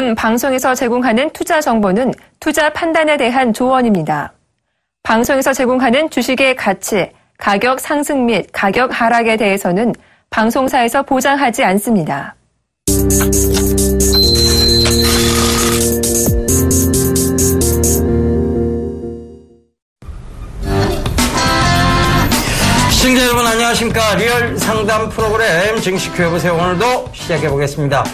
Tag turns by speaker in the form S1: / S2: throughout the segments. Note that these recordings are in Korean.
S1: 요즘 방송에서 제공하는 투자 정보는 투자 판단에 대한 조언입니다. 방송에서 제공하는 주식의 가치, 가격 상승 및 가격 하락에 대해서는 방송사에서 보장하지 않습니다.
S2: 시청자 여러분 안녕하십니까. 리얼 상담 프로그램 증시 큐해보세요. 오늘도 시작해보겠습니다.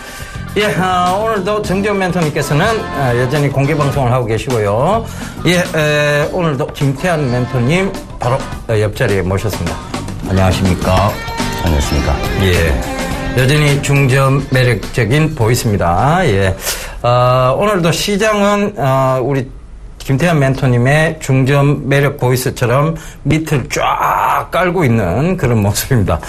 S2: 예, 오늘도 정재훈 멘토님께서는 여전히 공개방송을 하고 계시고요. 예, 오늘도 김태한 멘토님 바로 옆자리에 모셨습니다. 안녕하십니까.
S3: 안녕하십니까.
S2: 예, 여전히 중점 매력적인 보이스입니다. 예, 오늘도 시장은 우리 김태한 멘토님의 중점 매력 보이스처럼 밑을 쫙 깔고 있는 그런 모습입니다.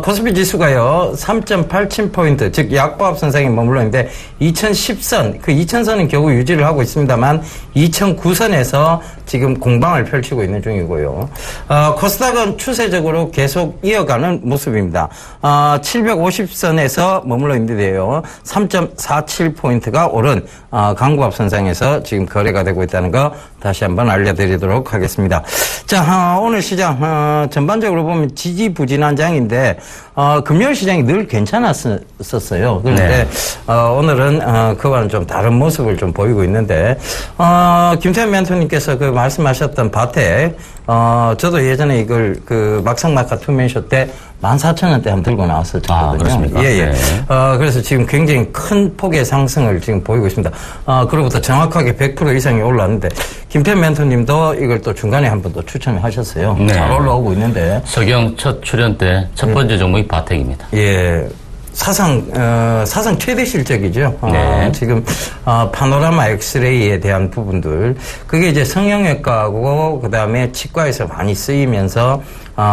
S2: 코스피 지수가요, 3.87포인트, 즉, 약보합 선상에 머물러 있는데, 2010선, 그 2000선은 겨우 유지를 하고 있습니다만, 2009선에서 지금 공방을 펼치고 있는 중이고요. 코스닥은 추세적으로 계속 이어가는 모습입니다. 750선에서 머물러 있는데요, 3.47포인트가 오른, 강보합 선상에서 지금 거래가 되고 있다는 거 다시 한번 알려드리도록 하겠습니다. 자, 오늘 시장 전반적으로 보면 지지부진한 장인데 금요일 시장이 늘 괜찮았었어요. 그런데 네. 오늘은 그와는 좀 다른 모습을 좀 보이고 있는데 김태현 멘토님께서 그 말씀하셨던 바텍 저도 예전에 이걸 그 막상막하 투맨쇼 때 14,000원대 한번 들고 나왔었거든요.
S3: 그렇습니까?
S2: 예, 예.
S3: 네.
S2: 그래서 지금 굉장히 큰 폭의 상승을 지금 보이고 있습니다. 그로부터 정확하게 100% 이상이 올랐는데, 김태현 멘토님도 이걸 또 중간에 한 번 더 추천을 하셨어요.
S3: 네.
S2: 잘 올라오고 있는데.
S3: 서경 첫 출연 때 첫 번째 종목이 바텍입니다.
S2: 예. 사상 최대 실적이죠.
S3: 네.
S2: 지금, 파노라마 엑스레이에 대한 부분들. 그게 이제 성형외과하고, 그 다음에 치과에서 많이 쓰이면서,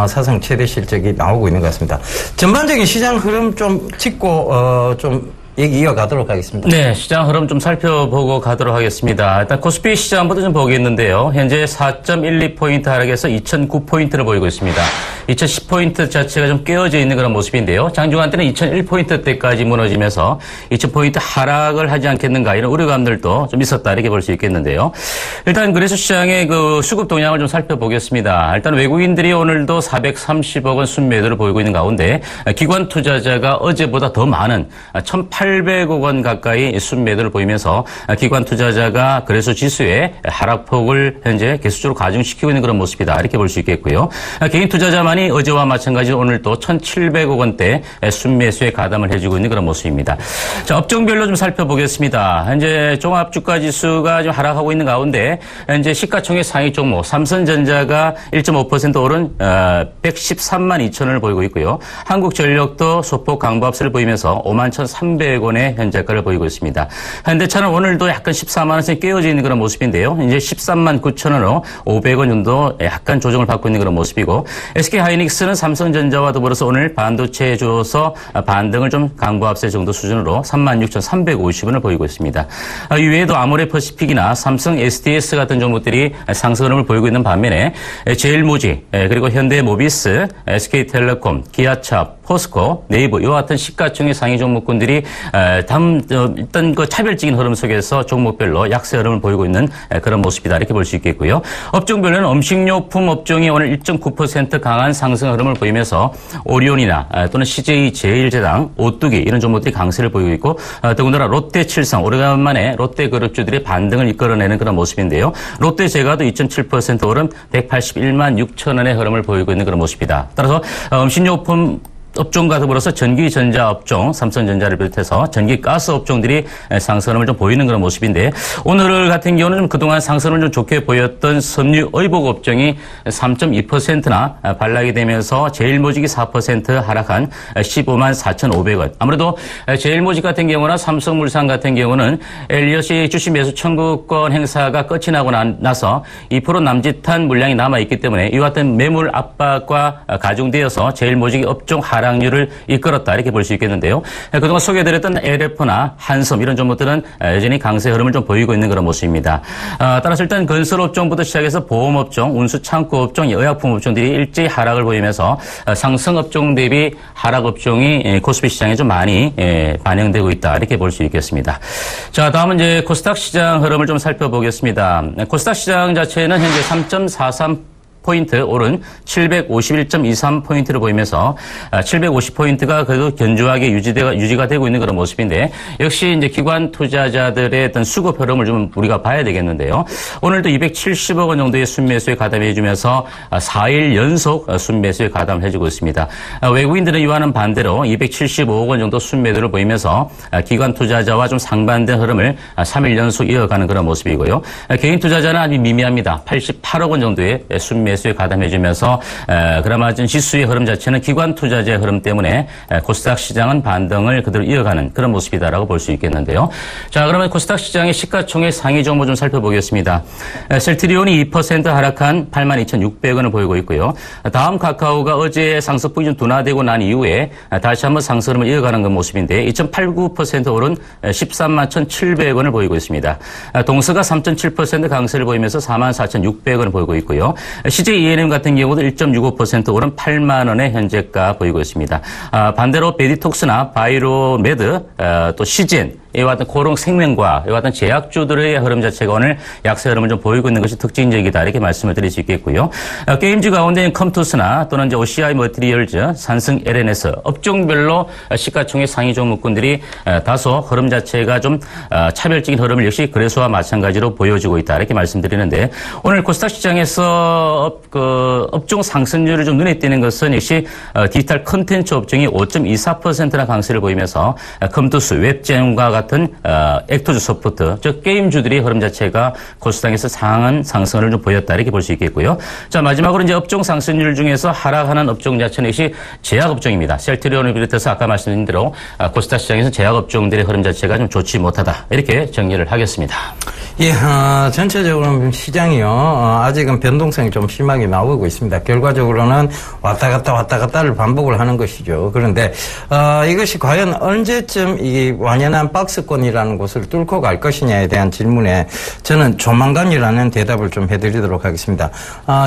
S2: 사상 최대 실적이 나오고 있는 것 같습니다. 전반적인 시장 흐름 좀 짚고, 좀, 얘기 이어가도록 하겠습니다.
S3: 네, 시장 흐름 좀 살펴보고 가도록 하겠습니다. 일단 코스피 시장부터 좀 보겠는데요. 현재 4.12포인트 하락해서 2009포인트를 보이고 있습니다. 2010포인트 자체가 좀 깨어져 있는 그런 모습인데요. 장중한 때는 2001포인트 때까지 무너지면서 2000포인트 하락을 하지 않겠는가 이런 우려감들도 좀 있었다 이렇게 볼 수 있겠는데요. 일단 그래서 시장의 그 수급 동향을 좀 살펴보겠습니다. 일단 외국인들이 오늘도 430억 원 순매도를 보이고 있는 가운데 기관 투자자가 어제보다 더 많은 1,800억 원 가까이 순매도를 보이면서 기관 투자자가 그래서 지수의 하락폭을 현재 계속적으로 가중시키고 있는 그런 모습이다 이렇게 볼 수 있겠고요. 개인 투자자만이 어제와 마찬가지로 오늘 또 1,700억 원대 순매수에 가담을 해주고 있는 그런 모습입니다. 자, 업종별로 좀 살펴보겠습니다. 현재 종합주가지수가 좀 하락하고 있는 가운데 현재 시가총액 상위 종목 삼성전자가 1.5% 오른 113만 2천원을 보이고 있고요. 한국전력도 소폭 강보합세를 보이면서 51,300원의 현재가를 보이고 있습니다. 현대차는 오늘도 약간 14만 원씩 깨어져 있는 그런 모습인데요. 이제 13만 9천원으로 500원 정도 약간 조정을 받고 있는 그런 모습이고 SK하이닉스는 삼성전자와 더불어서 오늘 반도체에 주어서 반등을 좀 강보합세 정도 수준으로 36,350원을 보이고 있습니다. 이외에도 아모레퍼시픽이나 삼성 SDS 같은 종목들이 상승 흐름을 보이고 있는 반면에 제일모직 그리고 현대모비스, SK텔레콤, 기아차, 포스코, 네이버 이와 같은 시가총액 상위 종목군들이 일단 그 차별적인 흐름 속에서 종목별로 약세 흐름을 보이고 있는 그런 모습이다 이렇게 볼 수 있겠고요. 업종별로는 음식료품 업종이 오늘 1.9% 강한 상승 흐름을 보이면서 오리온이나 또는 CJ제일제당, 오뚜기 이런 종목들이 강세를 보이고 있고 더군다나 롯데칠성 오래간만에 롯데그룹주들이 반등을 이끌어내는 그런 모습인데요. 롯데제과도 2.7% 오른 181만 6천원의 흐름을 보이고 있는 그런 모습이다. 따라서 음식료품 업종과 더불어서 전기전자 업종, 삼성전자를 비롯해서 전기가스 업종들이 상승을 좀 보이는 그런 모습인데 오늘 같은 경우는 좀 그동안 상승을 좀 좋게 보였던 섬유 의복 업종이 3.2%나 반락이 되면서 제일모직이 4% 하락한 15만 4,500원. 아무래도 제일모직 같은 경우나 삼성물산 같은 경우는 엘리엇이 주식 매수 청구권 행사가 끝이 나고 나서 2% 남짓한 물량이 남아있기 때문에 이와 같은 매물 압박과 가중되어서 제일모직이 업종 하락 하락률을 이끌었다 이렇게 볼 수 있겠는데요. 그동안 소개해드렸던 LF나 한섬 이런 종목들은 여전히 강세 흐름을 좀 보이고 있는 그런 모습입니다. 따라서 일단 건설업종부터 시작해서 보험업종, 운수창고업종, 의약품업종들이 일제히 하락을 보이면서 상승업종 대비 하락업종이 코스피 시장에 좀 많이 반영되고 있다 이렇게 볼 수 있겠습니다. 자, 다음은 이제 코스닥 시장 흐름을 좀 살펴보겠습니다. 코스닥 시장 자체는 현재 3.43포인트 오른 751.23포인트를 보이면서 750포인트가 그래도 견조하게 유지가 되고 있는 그런 모습인데 역시 이제 기관 투자자들의 어떤 수급 흐름을 좀 우리가 봐야 되겠는데요. 오늘도 270억 원 정도의 순매수에 가담해 주면서 4일 연속 순매수에 가담을 해주고 있습니다. 외국인들은 이와는 반대로 275억 원 정도 순매도를 보이면서 기관 투자자와 좀 상반된 흐름을 3일 연속 이어가는 그런 모습이고요. 개인 투자자는 아주 미미합니다. 88억 원 정도의 순매수에 가담해주면서 그나마 지수의 흐름 자체는 기관 투자자의 흐름 때문에 코스닥 시장은 반등을 그대로 이어가는 그런 모습이다라고 볼 수 있겠는데요. 자, 그러면 코스닥 시장의 시가총액 상위 정보 좀 살펴보겠습니다. 셀트리온이 2% 하락한 82,600원을 보이고 있고요. 다음 카카오가 어제 상승폭이 좀 둔화되고 난 이후에 다시 한번 상승 흐름을 이어가는 그 모습인데 2.89% 오른 131,700원을 보이고 있습니다. 동서가 3.7% 강세를 보이면서 44,600원을 보이고 있고요. CJ E&M 같은 경우도 1.65% 오른 8만 원의 현재가 보이고 있습니다. 반대로 베디톡스나 바이로메드, 또 시젠, 이와 같은 고롱생명과 이와 같은 제약주들의 흐름 자체가 오늘 약세 흐름을 좀 보이고 있는 것이 특징적이다 이렇게 말씀을 드릴 수 있겠고요. 게임주 가운데는 컴투스나 또는 이제 OCI 머티리얼즈, 산승 LNS 업종별로 시가총액 상위 종목군들이 다소 흐름 자체가 좀 차별적인 흐름을 역시 거래소와 마찬가지로 보여주고 있다 이렇게 말씀드리는데 오늘 코스닥 시장에서 업종 상승률을 좀 눈에 띄는 것은 역시 디지털 콘텐츠 업종이 5.24%나 강세를 보이면서 컴투스, 웹젠과 같은 액터즈 소프트, 즉 게임주들의 흐름 자체가 코스닥에서 상한 상승을 좀 보였다 이렇게 볼 수 있겠고요. 자, 마지막으로 이제 업종 상승률 중에서 하락하는 업종 자체는 역시 제약업종입니다. 셀트리온을 비롯해서 아까 말씀드린 대로 코스닥 시장에서 제약업종들의 흐름 자체가 좀 좋지 못하다 이렇게 정리를 하겠습니다.
S2: 예, 전체적으로 시장이요 아직은 변동성이 좀 심하게 나오고 있습니다. 결과적으로는 왔다 갔다를 반복을 하는 것이죠. 그런데 이것이 과연 언제쯤 이 완연한 박스권이라는 곳을 뚫고 갈 것이냐에 대한 질문에 저는 조만간이라는 대답을 좀 해드리도록 하겠습니다.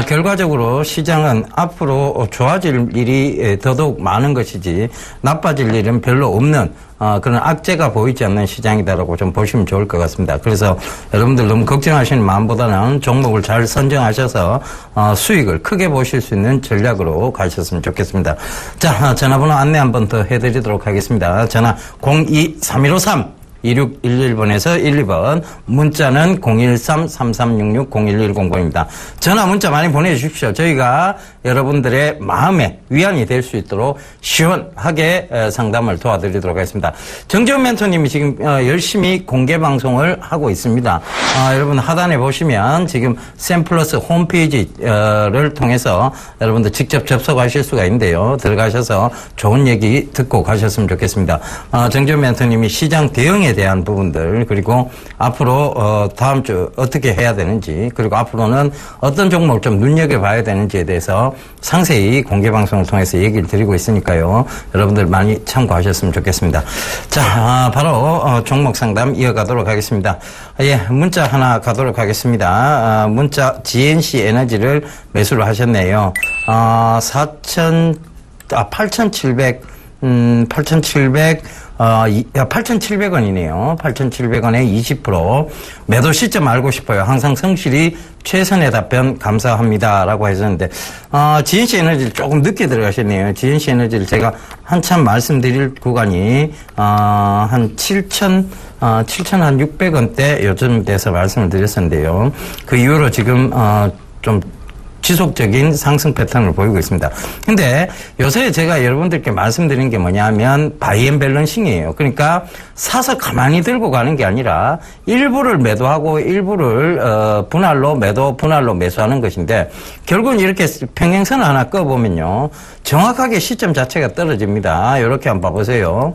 S2: 결과적으로 시장은 앞으로 좋아질 일이 더더욱 많은 것이지 나빠질 일은 별로 없는 그런 악재가 보이지 않는 시장이다라고 좀 보시면 좋을 것 같습니다. 그래서 여러분들 너무 걱정하시는 마음보다는 종목을 잘 선정하셔서 수익을 크게 보실 수 있는 전략으로 가셨으면 좋겠습니다. 자, 전화번호 안내 한번 더 해드리도록 하겠습니다. 전화 02-3153 2611번에서 12번, 문자는 013-3366-0110번입니다. 전화 문자 많이 보내주십시오. 저희가 여러분들의 마음에 위안이 될 수 있도록 시원하게 상담을 도와드리도록 하겠습니다. 정재훈 멘토님이 지금 열심히 공개 방송을 하고 있습니다. 여러분 하단에 보시면 지금 샘플러스 홈페이지를 통해서 여러분들 직접 접속하실 수가 있는데요. 들어가셔서 좋은 얘기 듣고 가셨으면 좋겠습니다. 정재훈 멘토님이 시장 대응에 대한 부분들 그리고 앞으로 다음 주 어떻게 해야 되는지 그리고 앞으로는 어떤 종목을 좀 눈여겨봐야 되는지에 대해서 상세히 공개방송을 통해서 얘기를 드리고 있으니까요. 여러분들 많이 참고하셨으면 좋겠습니다. 자, 바로 종목 상담 이어가도록 하겠습니다. 예, 문자 하나 가도록 하겠습니다. 문자 GNC 에너지를 매수를 하셨네요. 8,700원이네요. 8,700원에 20%. 매도 시점 알고 싶어요. 항상 성실히 최선의 답변 감사합니다. 라고 하셨는데, GNC 에너지를 조금 늦게 들어가셨네요. GNC 에너지를 제가 한참 말씀드릴 구간이, 한 7,600원대 요즘 돼서 말씀을 드렸었는데요. 그 이후로 지금, 좀, 지속적인 상승 패턴을 보이고 있습니다. 근데 요새 제가 여러분들께 말씀드린 게 뭐냐면 바이앤밸런싱이에요. 그러니까 사서 가만히 들고 가는 게 아니라 일부를 매도하고 일부를 분할로 매도, 분할로 매수하는 것인데 결국은 이렇게 평행선 하나 꺼보면요. 정확하게 시점 자체가 떨어집니다. 이렇게 한번 봐보세요.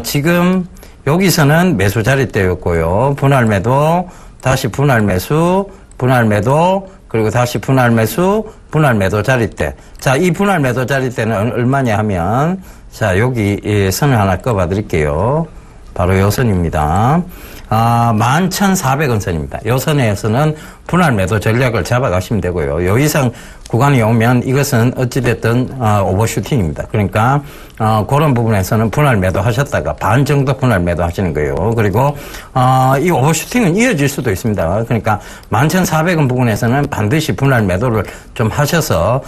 S2: 지금 여기서는 매수 자리대였고요. 분할 매도, 다시 분할 매수, 분할 매도, 그리고 다시 분할 매수, 분할 매도 자리대. 자, 이 분할 매도 자리대는 얼마냐 하면, 자, 여기 선을 하나 꺼봐 드릴게요. 바로 요 선입니다. 11,400원 선입니다. 요 선에서는 분할 매도 전략을 잡아가시면 되고요. 요 이상 구간이 오면 이것은 어찌됐든 오버슈팅입니다. 그러니까 그런 부분에서는 분할 매도 하셨다가 반 정도 분할 매도 하시는 거예요. 그리고 이 오버슈팅은 이어질 수도 있습니다. 그러니까 11,400원 부분에서는 반드시 분할 매도를 좀 하셔서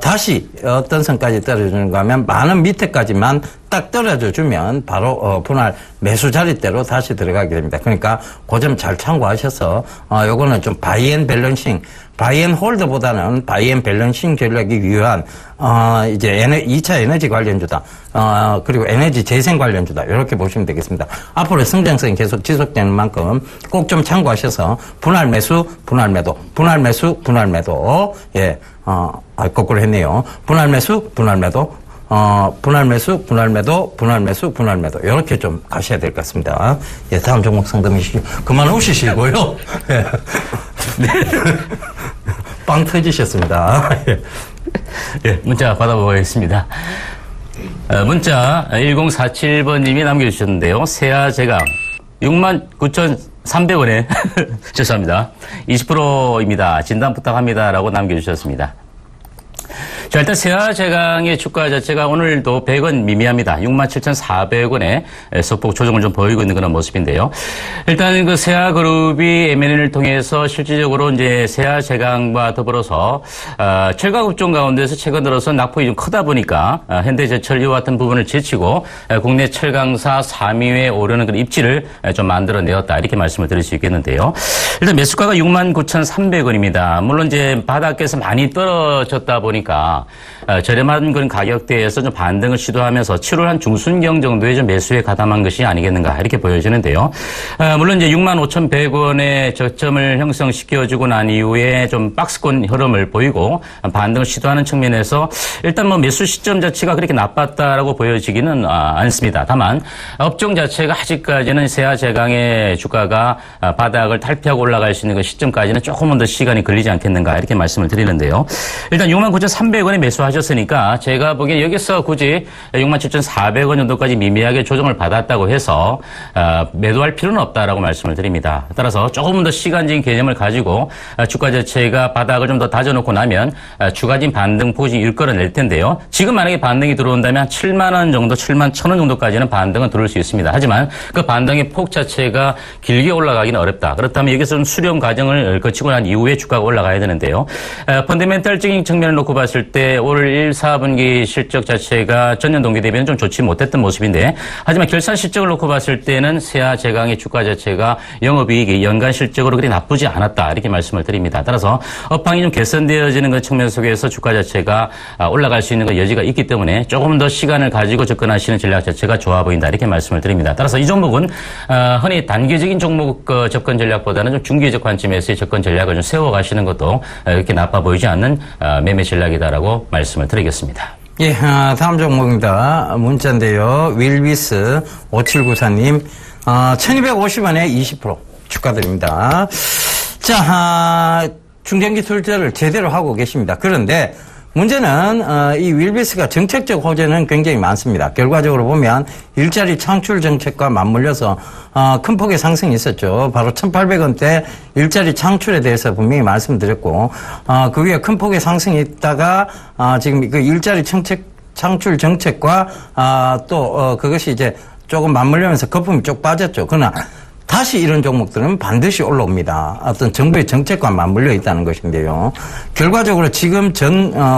S2: 다시 어떤 선까지 떨어지는가 하면 10,000원 밑에까지만 딱 떨어져 주면 바로 분할 매수 자리대로 다시 들어가게 됩니다. 그러니까 그 점 잘 참고하셔서 요거는 좀 바이앤 밸런싱, 바이앤 홀드보다는 바이앤 밸런싱 전략이 유효한 이제 2차 에너지 관련주다. 그리고 에너지 재생 관련주다. 이렇게 보시면 되겠습니다. 앞으로 성장성이 계속 지속되는 만큼 꼭 좀 참고하셔서 분할 매수, 분할 매도, 분할 매수, 분할 매도. 예. 거꾸로 했네요. 분할 매수, 분할 매도. 분할 매수, 분할 매도, 분할 매수, 분할 매도. 이렇게 좀 가셔야 될 것 같습니다. 예, 다음 종목 상담이시죠. 그만 오시시고요. 예. 네. 빵 터지셨습니다. 예.
S3: 예, 문자 받아보겠습니다. 문자 1047번님이 남겨주셨는데요. 세아제강 69,300원에 죄송합니다. 20%입니다. 진단 부탁합니다라고 남겨주셨습니다. 자, 일단 세아제강의 주가 자체가 오늘도 100원 미미합니다. 67,400원에 소폭 조정을 좀 보이고 있는 그런 모습인데요. 일단 그 세아그룹이 M&A를 통해서 실질적으로 이제 세아제강과 더불어서 철강업종 가운데서 최근 들어서 낙폭이 좀 크다 보니까 현대제철 이와 같은 부분을 제치고 국내 철강사 3위에 오르는 그런 입지를 좀 만들어내었다 이렇게 말씀을 드릴 수 있겠는데요. 일단 매수가가 69,300원입니다. 물론 이제 바닥에서 많이 떨어졌다 보니까 저렴한 그런 가격대에서 좀 반등을 시도하면서 7월 한 중순경 정도에 좀 매수에 가담한 것이 아니겠는가 이렇게 보여지는데요. 물론 이제 65,100원의 저점을 형성시켜주고 난 이후에 좀 박스권 흐름을 보이고 반등을 시도하는 측면에서 일단 뭐 매수 시점 자체가 그렇게 나빴다라고 보여지기는 않습니다. 다만 업종 자체가 아직까지는 세아제강의 주가가 바닥을 탈피하고 올라갈 수 있는 그 시점까지는 조금은 더 시간이 걸리지 않겠는가 이렇게 말씀을 드리는데요. 일단 69,300원에 매수하셨으니까 제가 보기엔 여기서 굳이 67,400원 정도까지 미미하게 조정을 받았다고 해서 매도할 필요는 없다라고 말씀을 드립니다. 따라서 조금 더 시간적인 개념을 가지고 주가 자체가 바닥을 좀 더 다져놓고 나면 추가적인 반등 포진이 일걸어낼 텐데요. 지금 만약에 반등이 들어온다면 7만 원 정도, 7만 1,000원 정도까지는 반등은 들어올 수 있습니다. 하지만 그 반등의 폭 자체가 길게 올라가기는 어렵다. 그렇다면 여기서 좀 수렴 과정을 거치고 난 이후에 주가가 올라가야 되는데요. 펀더멘탈적인 측면을 놓고 봤을 때 올 1, 4분기 실적 자체가 전년 동기 대비는 좀 좋지 못했던 모습인데 하지만 결산 실적을 놓고 봤을 때는 세아제강의 주가 자체가 영업이익이 연간 실적으로 그리 나쁘지 않았다 이렇게 말씀을 드립니다. 따라서 업황이 좀 개선되어지는 그 측면 속에서 주가 자체가 올라갈 수 있는 그 여지가 있기 때문에 조금 더 시간을 가지고 접근하시는 전략 자체가 좋아 보인다 이렇게 말씀을 드립니다. 따라서 이 종목은 흔히 단기적인 종목 접근 전략보다는 좀 중기적 관점에서의 접근 전략을 좀 세워가시는 것도 이렇게 나빠 보이지 않는 매매 전략이다라고 말씀을 드리겠습니다.
S2: 예, 다음 종목입니다. 문자인데요. 윌비스 5794님, 1250원에 20% 축하드립니다. 자, 중장기 투자를 제대로 하고 계십니다. 그런데 문제는 이 윌비스가 정책적 호재는 굉장히 많습니다. 결과적으로 보면 일자리 창출 정책과 맞물려서 큰 폭의 상승이 있었죠. 바로 1,800원대 일자리 창출에 대해서 분명히 말씀드렸고 그 위에 큰 폭의 상승이 있다가 지금 그 일자리 창출 정책과 또 그것이 이제 조금 맞물리면서 거품이 쭉 빠졌죠. 그러나 다시 이런 종목들은 반드시 올라옵니다. 어떤 정부의 정책과 맞물려 있다는 것인데요. 결과적으로 지금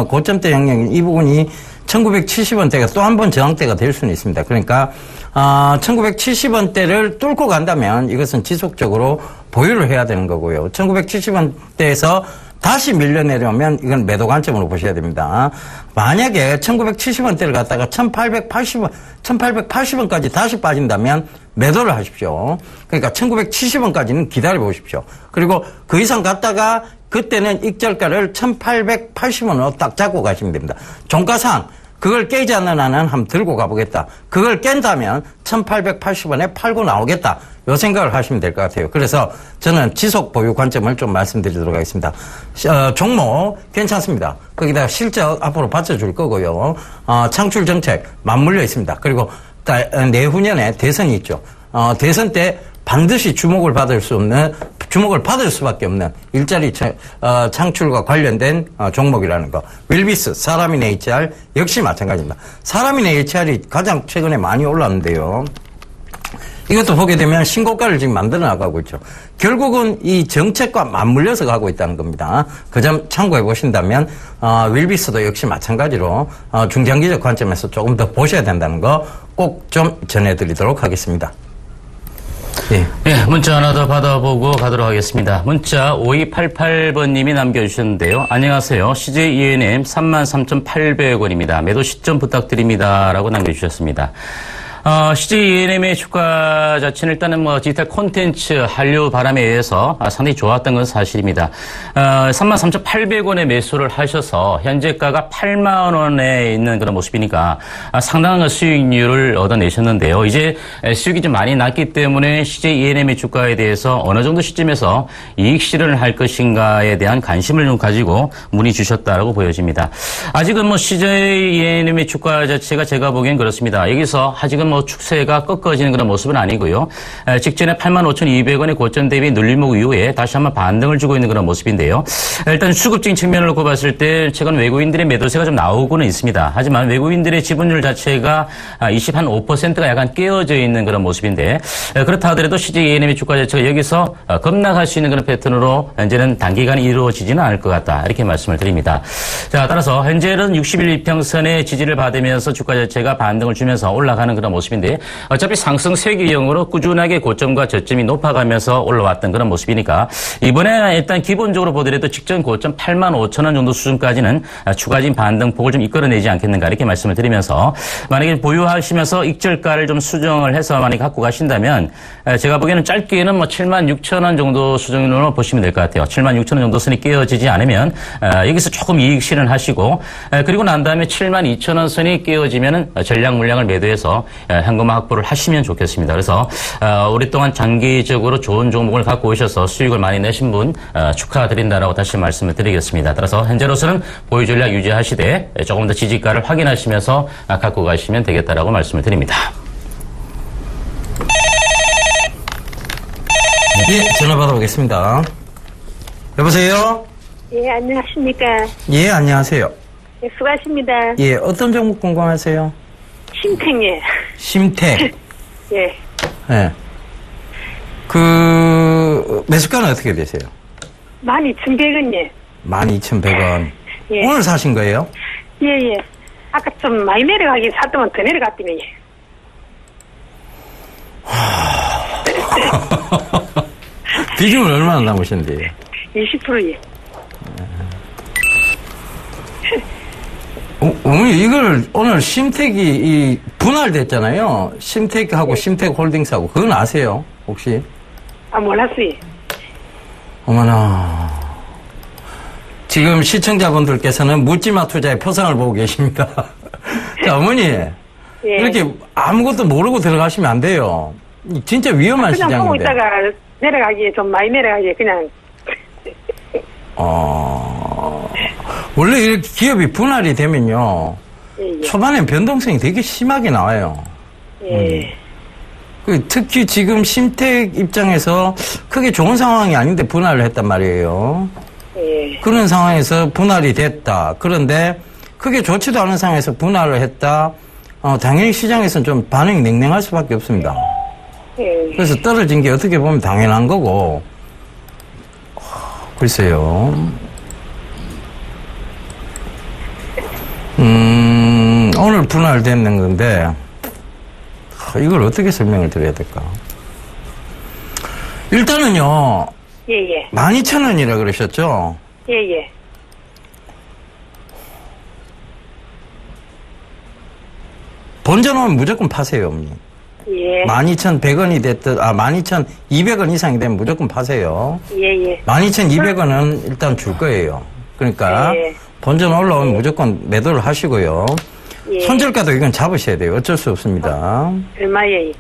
S2: 고점대 영역인 이 부분이 1970원대가 또 한 번 저항대가 될 수는 있습니다. 그러니까 1970원대를 뚫고 간다면 이것은 지속적으로 보유를 해야 되는 거고요. 1970원대에서 다시 밀려내려면 이건 매도 관점으로 보셔야 됩니다. 만약에 1970원대를 갖다가 1880원까지 다시 빠진다면 매도를 하십시오. 그러니까 1970원까지는 기다려 보십시오. 그리고 그 이상 갔다가 그때는 익절가를 1880원으로 딱 잡고 가시면 됩니다. 종가상 그걸 깨지 않는 한은 한번 들고 가보겠다. 그걸 깬다면 1880원에 팔고 나오겠다. 요 생각을 하시면 될 것 같아요. 그래서 저는 지속 보유 관점을 좀 말씀드리도록 하겠습니다. 종목 괜찮습니다. 거기다가 실적 앞으로 받쳐줄 거고요. 창출 정책 맞물려 있습니다. 그리고 내후년에 대선이 있죠. 대선 때 반드시 주목을 받을 수밖에 없는 일자리 창출과 관련된 종목이라는 거. 윌비스, 사람인 HR 역시 마찬가지입니다. 사람인 HR이 가장 최근에 많이 올랐는데요. 이것도 보게 되면 신고가를 지금 만들어 나가고 있죠. 결국은 이 정책과 맞물려서 가고 있다는 겁니다. 그 점 참고해 보신다면 윌비스도 역시 마찬가지로 중장기적 관점에서 조금 더 보셔야 된다는 거 꼭 좀 전해드리도록 하겠습니다.
S3: 예, 문자 하나 더 받아보고 가도록 하겠습니다. 문자 5288번님이 남겨주셨는데요. 안녕하세요. CJ ENM 33,800원입니다. 매도 시점 부탁드립니다. 라고 남겨주셨습니다. CJ ENM의 주가 자체는 일단은 디지털 콘텐츠 한류 바람에 의해서 상당히 좋았던 건 사실입니다. 33,800원에 매수를 하셔서 현재가가 8만 원에 있는 그런 모습이니까 상당한 수익률을 얻어내셨는데요. 이제 수익이 좀 많이 났기 때문에 CJ ENM의 주가에 대해서 어느 정도 시점에서 이익 실현을 할 것인가에 대한 관심을 좀 가지고 문의 주셨다라고 보여집니다. 아직은 CJ ENM의 주가 자체가 제가 보기엔 그렇습니다. 여기서 아직은 축세가 꺾어지는 그런 모습은 아니고요. 직전에 85,200원의 고점 대비 눌림목 이후에 다시 한번 반등을 주고 있는 그런 모습인데요. 일단 수급적인 측면을 놓고 봤을 때 최근 외국인들의 매도세가 좀 나오고는 있습니다. 하지만 외국인들의 지분율 자체가 25%가 약간 깨어져 있는 그런 모습인데 그렇다 하더라도 CJ ENM의 주가 자체가 여기서 급락할 수 있는 그런 패턴으로 현재는 단기간에 이루어지지는 않을 것 같다. 이렇게 말씀을 드립니다. 자, 따라서 현재는 60일 이평선의 지지를 받으면서 주가 자체가 반등을 주면서 올라가는 그런 모습인데 어차피 상승 세기형으로 꾸준하게 고점과 저점이 높아가면서 올라왔던 그런 모습이니까 이번에 일단 기본적으로 보더라도 직전 고점 85,000원 정도 수준까지는 추가적인 반등폭을 좀 이끌어내지 않겠는가 이렇게 말씀을 드리면서 만약에 보유하시면서 익절가를 좀 수정을 해서 만약에 갖고 가신다면 제가 보기에는 짧게는 76,000원 정도 수준으로 보시면 될 것 같아요. 76,000원 정도 선이 깨어지지 않으면 여기서 조금 이익 실현하시고 그리고 난 다음에 72,000원 선이 깨어지면은 전량 물량을 매도해서 현금화 확보를 하시면 좋겠습니다. 그래서 오랫동안 장기적으로 좋은 종목을 갖고 오셔서 수익을 많이 내신 분 축하드린다라고 다시 말씀을 드리겠습니다. 따라서 현재로서는 보유 전략 유지하시되 조금 더 지지가를 확인하시면서 갖고 가시면 되겠다라고 말씀을 드립니다.
S2: 예, 전화 받아보겠습니다. 여보세요?
S4: 예, 안녕하십니까.
S2: 예, 안녕하세요.
S4: 예, 수고하십니다.
S2: 예, 어떤 종목 궁금하세요?
S4: 심탱예.
S2: 심택.
S4: 예.
S2: 예. 매수가는 어떻게 되세요?
S4: 12,100원예.
S2: 12,100원.
S4: 예.
S2: 오늘 사신 거예요?
S4: 예, 예. 아까 좀 많이 내려가긴 샀더만 더 내려갔더니.
S2: 비중은 얼마나 남으셨는데요?
S4: 20%예.
S2: 어머니, 이걸 오늘 심택이 분할됐잖아요. 심택하고
S4: 네.
S2: 심택홀딩스하고. 그건 아세요? 혹시?
S4: 몰랐어요.
S2: 어머나. 지금 시청자분들께서는 묻지마 투자의 표상을 보고 계십니다. 자, 어머니.
S4: 예.
S2: 이렇게 아무것도 모르고 들어가시면 안 돼요. 진짜 위험한
S4: 그냥
S2: 시장인데.
S4: 보고 있다가 내려가기에 좀 많이 내려가기에 그냥.
S2: 원래 이렇게 기업이 분할이 되면요.
S4: 예, 예.
S2: 초반엔 변동성이 되게 심하게 나와요.
S4: 예.
S2: 특히 지금 심택 입장에서 크게 좋은 상황이 아닌데 분할을 했단 말이에요.
S4: 예.
S2: 그런 상황에서 분할이 됐다. 그런데 크게 좋지도 않은 상황에서 분할을 했다. 당연히 시장에서는 좀 반응이 냉랭할 수밖에 없습니다.
S4: 예.
S2: 그래서 떨어진 게 어떻게 보면 당연한 거고. 글쎄요. 오늘 분할됐는 건데, 이걸 어떻게 설명을 드려야 될까? 일단은요,
S4: 예, 예.
S2: 12,000원이라 그러셨죠?
S4: 예, 예.
S2: 본전하면 무조건 파세요, 어머니.
S4: 예.
S2: 12,100원이 됐든, 12,200원 이상이 되면 무조건 파세요.
S4: 예, 예.
S2: 12,200원은 일단 줄 거예요. 그러니까,
S4: 예.
S2: 본전 올라오면 무조건 매도를 하시고요.
S4: 예.
S2: 손절가도 이건 잡으셔야 돼요. 어쩔 수 없습니다.
S4: 얼마예요?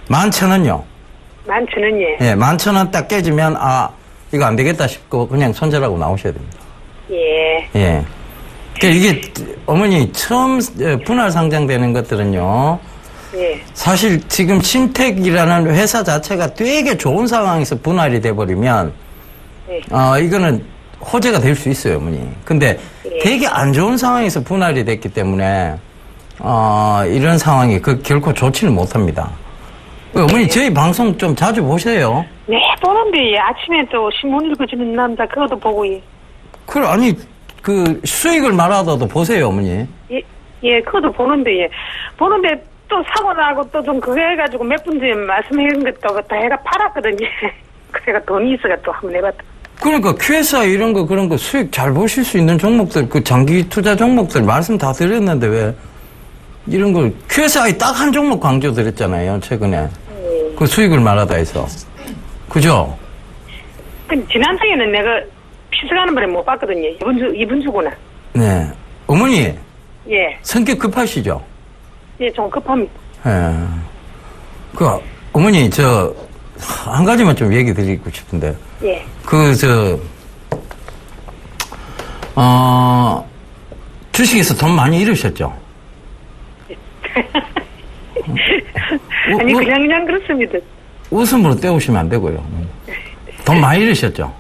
S2: 11,000원요.
S4: 11,000원, 예.
S2: 예, 11,000원 딱 깨지면, 이거 안 되겠다 싶고, 그냥 손절하고 나오셔야 됩니다.
S4: 예.
S2: 예. 이게, 어머니, 처음 분할 상장되는 것들은요,
S4: 예.
S2: 사실 지금 신택이라는 회사 자체가 되게 좋은 상황에서 분할이 돼버리면,
S4: 예.
S2: 이거는 호재가 될 수 있어요, 어머니. 근데
S4: 예.
S2: 되게 안 좋은 상황에서 분할이 됐기 때문에, 이런 상황이 결코 좋지는 못합니다. 어머니, 저희 방송 좀 자주 보세요.
S4: 네, 보는데, 예. 아침에 또 신문 읽어주는 남자, 그것도 보고, 예.
S2: 그래, 아니, 수익을 말하다도 보세요, 어머니.
S4: 예, 그것도 보는데, 예. 보는데, 또 사고 나고 또 좀 그거 해가지고 몇 분 전에 말씀해 준 것도 다 해가 팔았거든요. 그래가 돈이 있어가 또 한번 해봤다.
S2: 그러니까 QSI 이런 거 그런 거 수익 잘 보실 수 있는 종목들, 그 장기 투자 종목들 말씀 다 드렸는데 왜 이런 걸 QSI 딱 한 종목 강조드렸잖아요, 최근에. 그 수익을 말하다 해서. 그죠?
S4: 근데 지난주에는 내가 피서가는 바람에 못 봤거든요. 이번 주구나.
S2: 네. 어머니.
S4: 예.
S2: 성격 급하시죠?
S4: 예, 좀 급합니다.
S2: 예. 어머니, 한 가지만 좀 얘기 드리고 싶은데.
S4: 예.
S2: 주식에서 돈 많이 잃으셨죠?
S4: 아니, 그냥 그렇습니다.
S2: 웃음으로 때우시면 안 되고요. 돈 많이 잃으셨죠?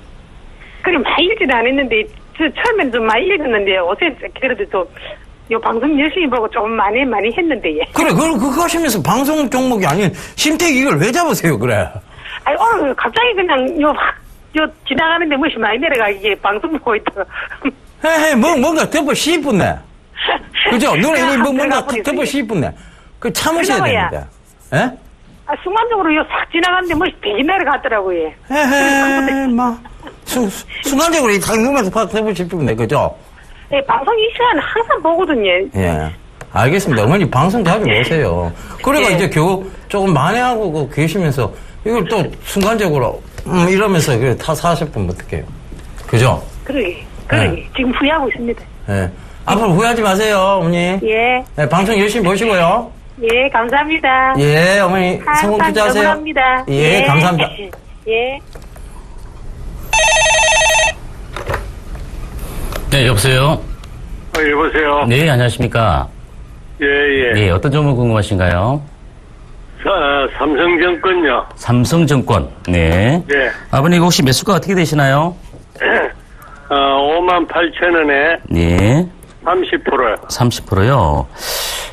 S4: 그래, 많이 잃지는 않았는데, 처음엔 좀 많이 잃었는데, 요새 그래도 또, 요 방송 열심히 보고 좀 많이 했는데, 예.
S2: 그래, 그거 하시면서 방송 종목이 아닌 신택 이걸 왜 잡으세요, 그래?
S4: 아니, 오늘 갑자기 그냥 지나가는데 무엇이 많이 내려가, 이게 방송 보고 있다가.
S2: 뭔가 덮어 씹었네. 그죠? 눈에 뭔가 덮어 씹었네. 참으셔야 됩니다. 예?
S4: 순간적으로 싹 지나가는데 무엇이 배기 내려갔더라고요.
S2: 순간적으로 이 눈에서 팍 덮어 씹었네, 그죠?
S4: 예, 방송 이 시간에 항상 보거든요.
S2: 예. 알겠습니다. 어머니 방송 자주 보세요. 그래가
S4: 예.
S2: 이제 겨우 조금 만회하고 계시면서 이걸 또 순간적으로 이러면서 다 사셨으면 어떡해요. 그죠?
S4: 그러게.
S2: 예.
S4: 지금 후회하고 있습니다.
S2: 예. 앞으로 후회하지 마세요, 어머니.
S4: 예.
S2: 예, 방송 열심히 보시고요.
S4: 예, 감사합니다.
S2: 예, 어머니 성공 투자하세요.
S4: 응원합니다.
S2: 예, 감사합니다.
S4: 예.
S3: 네, 여보세요?
S5: 여보세요?
S3: 네, 안녕하십니까?
S5: 예.
S3: 네, 어떤 종목 궁금하신가요?
S5: 삼성증권요.
S3: 삼성증권. 네.
S5: 예.
S3: 아버님, 혹시 매수가 어떻게 되시나요?
S5: 58,000원에
S3: 네.
S5: 30%요.
S3: 30%요.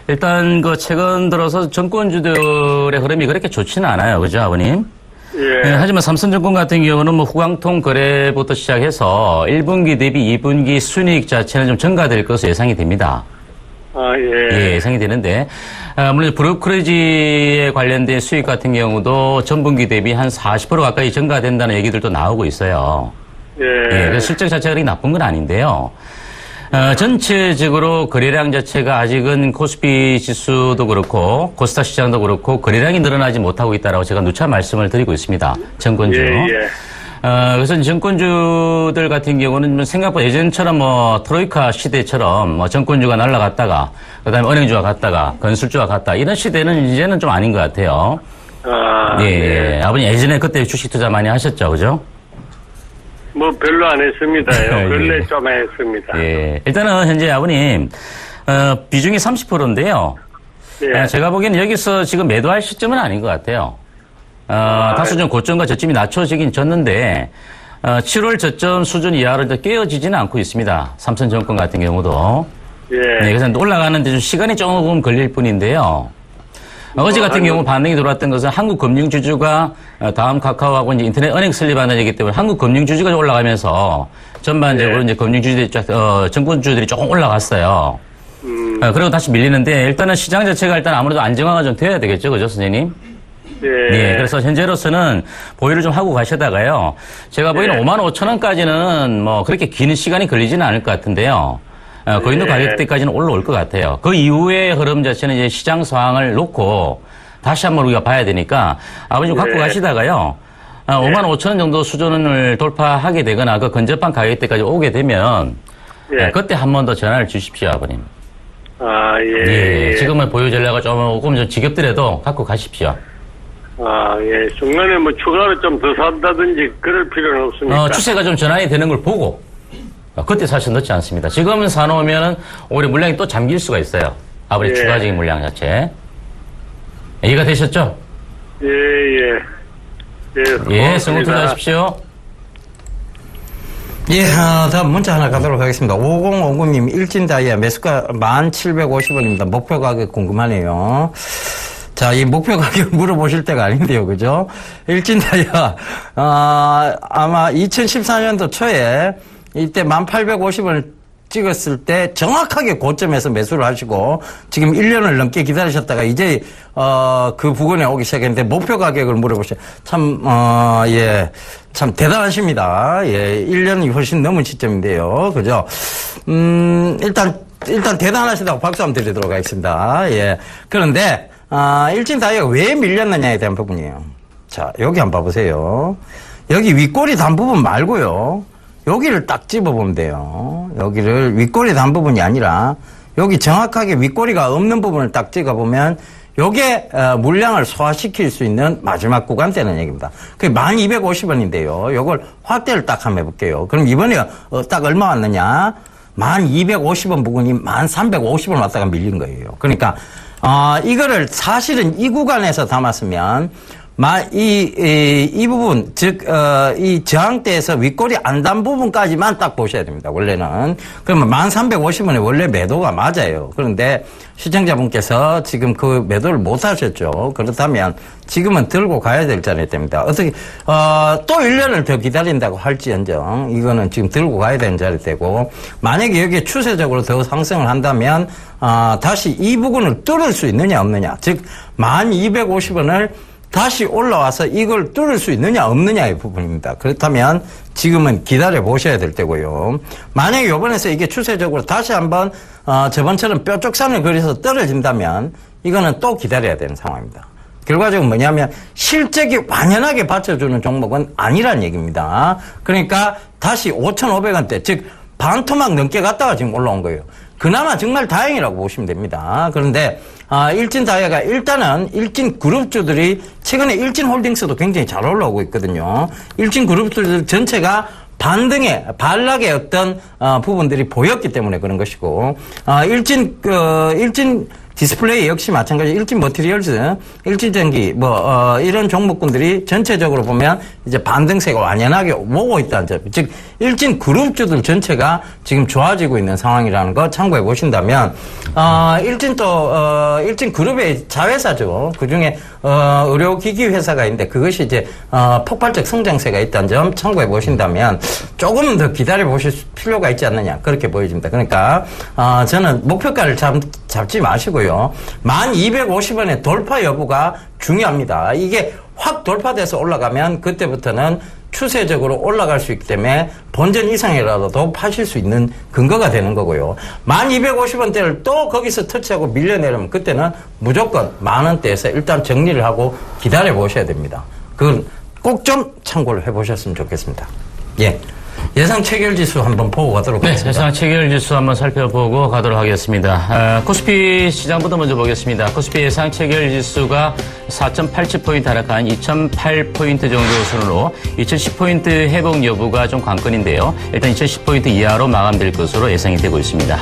S3: 일단, 최근 들어서 정권주들의 흐름이 그렇게 좋지는 않아요. 그죠, 아버님?
S5: 예.
S3: 네, 하지만 삼성증권 같은 경우는 후광통 거래부터 시작해서 1분기 대비 2분기 순이익 자체는 좀 증가될 것으로 예상이 됩니다.
S5: 예.
S3: 예, 예상이 되는데, 물론 브로커리지에 관련된 수익 같은 경우도 전분기 대비 한 40% 가까이 증가된다는 얘기들도 나오고 있어요.
S5: 예.
S3: 그래서 실적 자체가 그렇게 나쁜 건 아닌데요. 전체적으로 거래량 자체가 아직은 코스피 지수도 그렇고 코스닥 시장도 그렇고 거래량이 늘어나지 못하고 있다라고 제가 누차 말씀을 드리고 있습니다. 정권주.
S5: 예.
S3: 그래서 정권주들 같은 경우는 생각보다 예전처럼 트로이카 시대처럼 정권주가 날아갔다가 그다음에 은행주가 갔다가 건설주가 갔다 이런 시대는 이제는 좀 아닌 것 같아요. 예. 아버님 예전에 그때 주식 투자 많이 하셨죠, 그죠?
S5: 별로 안 했습니다요.
S3: 예.
S5: 근래 좀 했습니다.
S3: 예. 일단은 현재 아버님, 비중이 30%인데요.
S5: 예.
S3: 제가 보기에는 여기서 지금 매도할 시점은 아닌 것 같아요. 다소 좀 고점과 저점이 낮춰지긴 졌는데, 7월 저점 수준 이하로 깨어지지는 않고 있습니다. 삼성증권 같은 경우도.
S5: 예.
S3: 네, 그래서 올라가는데 좀 시간이 조금 걸릴 뿐인데요. 어제 같은 경우 반응이 돌았던 것은 한국금융주주가 다음 카카오하고 이제 인터넷 은행 설립하는 얘기 때문에 한국금융주주가 올라가면서 전반적으로 이제 금융주주들이 정권주들이 조금 올라갔어요. 그리고 다시 밀리는데 일단은 시장 자체가 일단 아무래도 안정화가 좀 돼야 되겠죠, 그죠, 선생님?
S5: 예.
S3: 네, 그래서 현재로서는 보유를 좀 하고 가시다가요. 제가 보기에는 55,000원까지는 그렇게 긴 시간이 걸리지는 않을 것 같은데요. 고인도 가격대까지는 올라올 것 같아요. 그 이후의 흐름 자체는 이제 시장 상황을 놓고 다시 한번 우리가 봐야 되니까 아버님 갖고 가시다가요. 55,000원 정도 수준을 돌파하게 되거나 그 근접한 가격대까지 오게 되면 그때 한 번 더 전화를 주십시오, 아버님.
S5: 예.
S3: 지금은 보유 전략을 조금 좀 지겹더라도 갖고 가십시오.
S5: 예. 중간에 뭐 추가로 좀 더 산다든지 그럴 필요는 없습니까?
S3: 추세가 좀 전환이 되는 걸 보고 그때 사실 넣지 않습니다. 지금은 사놓으면 오히려 물량이 또 잠길 수가 있어요. 아무리
S5: 예.
S3: 추가적인 물량 자체. 이해가 되셨죠?
S5: 예, 예.
S3: 예, 성공 투자하십시오.
S2: 예, 다음 문자 하나 가도록 하겠습니다. 5059님, 일진다이아 매수가 1,750원입니다. 목표 가격 궁금하네요. 자, 이 목표 가격 물어보실 때가 아닌데요, 그죠? 일진다이아, 아마 2014년도 초에 이때 1,850원을 찍었을 때 정확하게 고점에서 매수를 하시고 지금 1년을 넘게 기다리셨다가 이제 그 부근에 오기 시작했는데 목표 가격을 물어보셔. 참 참 대단하십니다. 예, 1년이 훨씬 넘은 시점인데요. 그죠? 일단 대단하시다고 박수 한번 드리도록 하겠습니다. 예. 그런데 일진다이아가 왜 밀렸느냐에 대한 부분이에요. 자, 여기 한번 봐보세요. 여기 윗꼬리 단 부분 말고요. 여기를 딱 집어보면 돼요. 여기를 윗꼬리 단 부분이 아니라 여기 정확하게 윗꼬리가 없는 부분을 딱 찍어보면 요게 물량을 소화시킬 수 있는 마지막 구간대는 얘기입니다. 그게 1,250원인데요. 요걸 확대를 딱 한번 해볼게요. 그럼 이번에 딱 얼마 왔느냐? 1,250원 부분이 1,350원 왔다가 밀린 거예요. 그러니까 이거를 사실은 이 구간에서 담았으면 이 부분, 즉, 이 저항대에서 윗꼬리 안 단 부분까지만 딱 보셔야 됩니다, 원래는. 그러면 1,350원에 원래 매도가 맞아요. 그런데 시청자분께서 지금 그 매도를 못 하셨죠. 그렇다면 지금은 들고 가야 될 자리에 됩니다. 어떻게, 또 1년을 더 기다린다고 할지언정, 이거는 지금 들고 가야 되는 자리에 되고, 만약에 여기에 추세적으로 더 상승을 한다면, 다시 이 부분을 뚫을 수 있느냐, 없느냐. 즉, 1,250원을 다시 올라와서 이걸 뚫을 수 있느냐 없느냐의 부분입니다. 그렇다면 지금은 기다려 보셔야 될 때고요. 만약에 이번에서 이게 추세적으로 다시 한번 저번처럼 뾰족선을 그려서 떨어진다면 이거는 또 기다려야 되는 상황입니다. 결과적으로 뭐냐면 실적이 완연하게 받쳐주는 종목은 아니란 얘기입니다. 그러니까 다시 5,500원대 즉 반토막 넘게 갔다가 지금 올라온 거예요. 그나마 정말 다행이라고 보시면 됩니다. 그런데 일진다이아가 일단은 일진그룹주들이 최근에 일진홀딩스도 굉장히 잘 올라오고 있거든요. 일진그룹주들 전체가 반락의 어떤 부분들이 보였기 때문에 그런 것이고 일진 디스플레이 역시 마찬가지 일진 머티리얼즈, 일진전기 이런 종목군들이 전체적으로 보면 이제 반등세가 완연하게 오고 있다는 점. 즉 일진 그룹주들 전체가 지금 좋아지고 있는 상황이라는 거 참고해 보신다면 일진 그룹의 자회사죠. 그중에 의료기기 회사가 있는데 그것이 이제 폭발적 성장세가 있다는 점 참고해 보신다면 조금 더 기다려 보실 필요가 있지 않느냐 그렇게 보여집니다. 그러니까 저는 목표가를 잡지 마시고요. 1,250원의 돌파 여부가 중요합니다. 이게 확 돌파돼서 올라가면 그때부터는 추세적으로 올라갈 수 있기 때문에 본전 이상이라도 파실 수 있는 근거가 되는 거고요. 1,250원대를 또 거기서 터치하고 밀려내려면 그때는 무조건 10,000원대에서 일단 정리를 하고 기다려 보셔야 됩니다. 그건 꼭 좀 참고를 해보셨으면 좋겠습니다. 예. 예상 체결지수 한번 보고 가도록 하겠습니다.
S3: 예상 체결지수 한번 살펴보고 가도록 하겠습니다. 코스피 시장부터 먼저 보겠습니다. 코스피 예상 체결지수가 4.87포인트 하락한 2,008포인트 정도 선으로 2,010포인트 회복 여부가 좀 관건인데요. 일단 2,010포인트 이하로 마감될 것으로 예상이 되고 있습니다.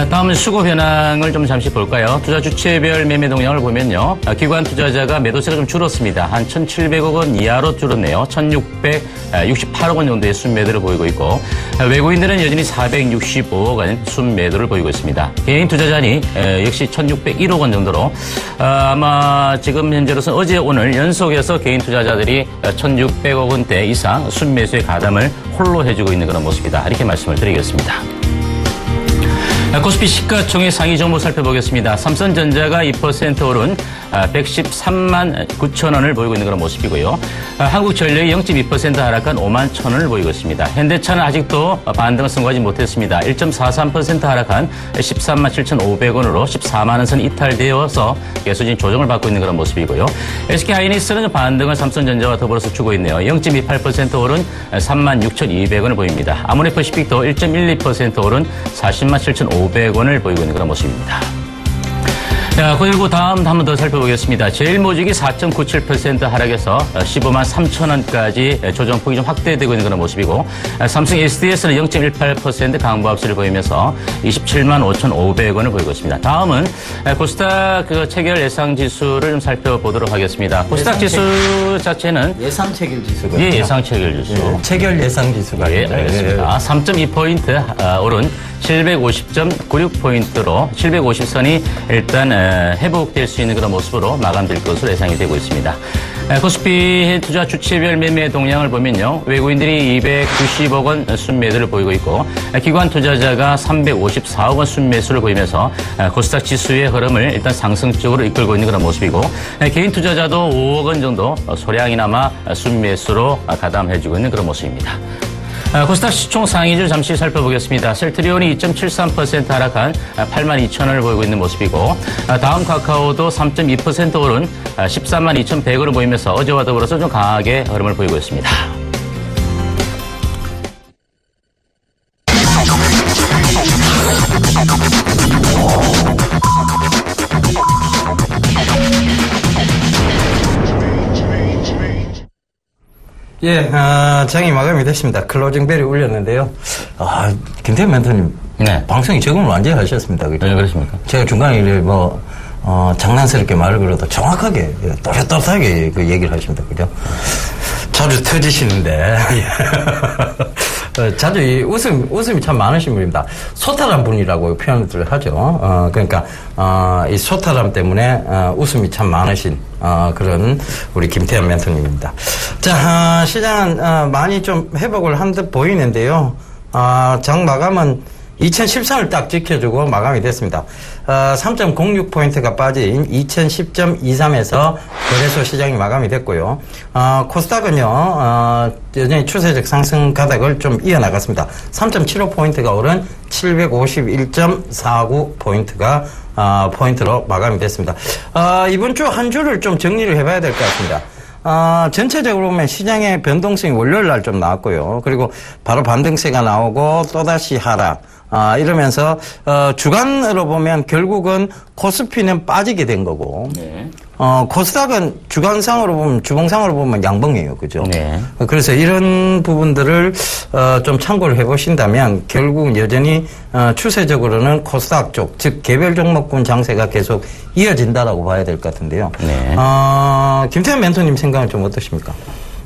S3: 다음은 수급 현황을 좀 잠시 볼까요? 투자 주체별 매매 동향을 보면요. 기관 투자자가 매도세가 좀 줄었습니다. 한 1,700억 원 이하로 줄었네요. 1,668억 원 정도의 순매도를 보이고 있고 외국인들은 여전히 465억 원 순매도를 보이고 있습니다. 개인 투자자니 역시 1,601억 원 정도로 아마 지금 현재로서는 어제 오늘 연속해서 개인 투자자들이 1,600억 원대 이상 순매수의 가담을 홀로 해주고 있는 그런 모습이다. 이렇게 말씀을 드리겠습니다. 코스피 시가총액 상위 종목 살펴보겠습니다. 삼성전자가 2% 오른 113만 9천 원을 보이고 있는 그런 모습이고요. 한국전력이 0.2% 하락한 5만 1천 원을 보이고 있습니다. 현대차는 아직도 반등을 성공하지 못했습니다. 1.43% 하락한 13만 7,500원으로 14만 원 선 이탈되어서 계속적인 조정을 받고 있는 그런 모습이고요. SK하이닉스는 반등을 삼성전자와 더불어서 주고 있네요. 0.28% 오른 3만 6,200원을 보입니다. 아모레퍼시픽도 1.12% 오른 40만 7,500원을 보이고 있는 그런 모습입니다. 자, 그리고 다음 한 번 더 살펴보겠습니다. 제일모직이 4.97% 하락해서 15만 3천 원까지 조정폭이 좀 확대되고 있는 그런 모습이고, 삼성 SDS는 0.18% 강보 합세를 보이면서 27만 5,500원을 보이고 있습니다. 다음은 코스닥 체결 예상 지수를 좀 살펴보도록 하겠습니다. 코스닥 지수 자체는
S2: 예상 체결 지수가
S3: 예, 예상 체결 지수.
S2: 예, 체결 예상 지수가
S3: 예, 알겠습니다. 3.2포인트 오른 750.96포인트로 750선이 일단 회복될 수 있는 그런 모습으로 마감될 것으로 예상이 되고 있습니다. 코스피 투자 주체별 매매 동향을 보면요. 외국인들이 290억 원 순매도를 보이고 있고, 기관 투자자가 354억 원 순매수를 보이면서 코스닥 지수의 흐름을 일단 상승적으로 이끌고 있는 그런 모습이고, 개인 투자자도 5억 원 정도 소량이나마 순매수로 가담해주고 있는 그런 모습입니다. 코스닥 시총 상위줄 잠시 살펴보겠습니다. 셀트리온이 2.73% 하락한 82,000원을 보이고 있는 모습이고, 다음 카카오도 3.2% 오른 13만 2,100원을 보이면서 어제와 더불어서 좀 강하게 흐름을 보이고 있습니다.
S2: 예, 장이 마감이 됐습니다. 클로징 벨이 울렸는데요. 김태현 멘토님.
S3: 네.
S2: 방송이 적응을 완전히 하셨습니다. 그죠?
S3: 네, 그렇습니까?
S2: 제가 중간에 장난스럽게 말을 걸어도 정확하게, 또렷또렷하게 그 얘기를 하십니다. 그죠? 자주 터지시는데, 자주 웃음이 참 많으신 분입니다. 소탈한 분이라고 표현을 하죠. 그러니까, 이 소탈함 때문에, 웃음이 참 많으신, 그런 우리 김태현 멘토님입니다. 자, 시장은, 많이 좀 회복을 한 듯 보이는데요. 장 마감은 2013을 딱 지켜주고 마감이 됐습니다. 3.06포인트가 빠진 2010.23에서 거래소 시장이 마감이 됐고요. 코스닥은요, 여전히 추세적 상승 가닥을 좀 이어나갔습니다. 3.75포인트가 오른 751.49포인트가 포인트로 마감이 됐습니다. 이번 주 한 주를 좀 정리를 해봐야 될 것 같습니다. 전체적으로 보면 시장의 변동성이 월요일 날 좀 나왔고요. 그리고 바로 반등세가 나오고 또다시 하락. 이러면서, 주간으로 보면 결국은 코스피는 빠지게 된 거고. 네. 코스닥은 주봉상으로 보면 양봉이에요. 그죠? 네. 그래서 이런 부분들을, 좀 참고를 해 보신다면 결국 여전히, 추세적으로는 코스닥 쪽, 즉, 개별 종목군 장세가 계속 이어진다라고 봐야 될 것 같은데요. 네. 김태현 멘토님 생각은 좀 어떠십니까?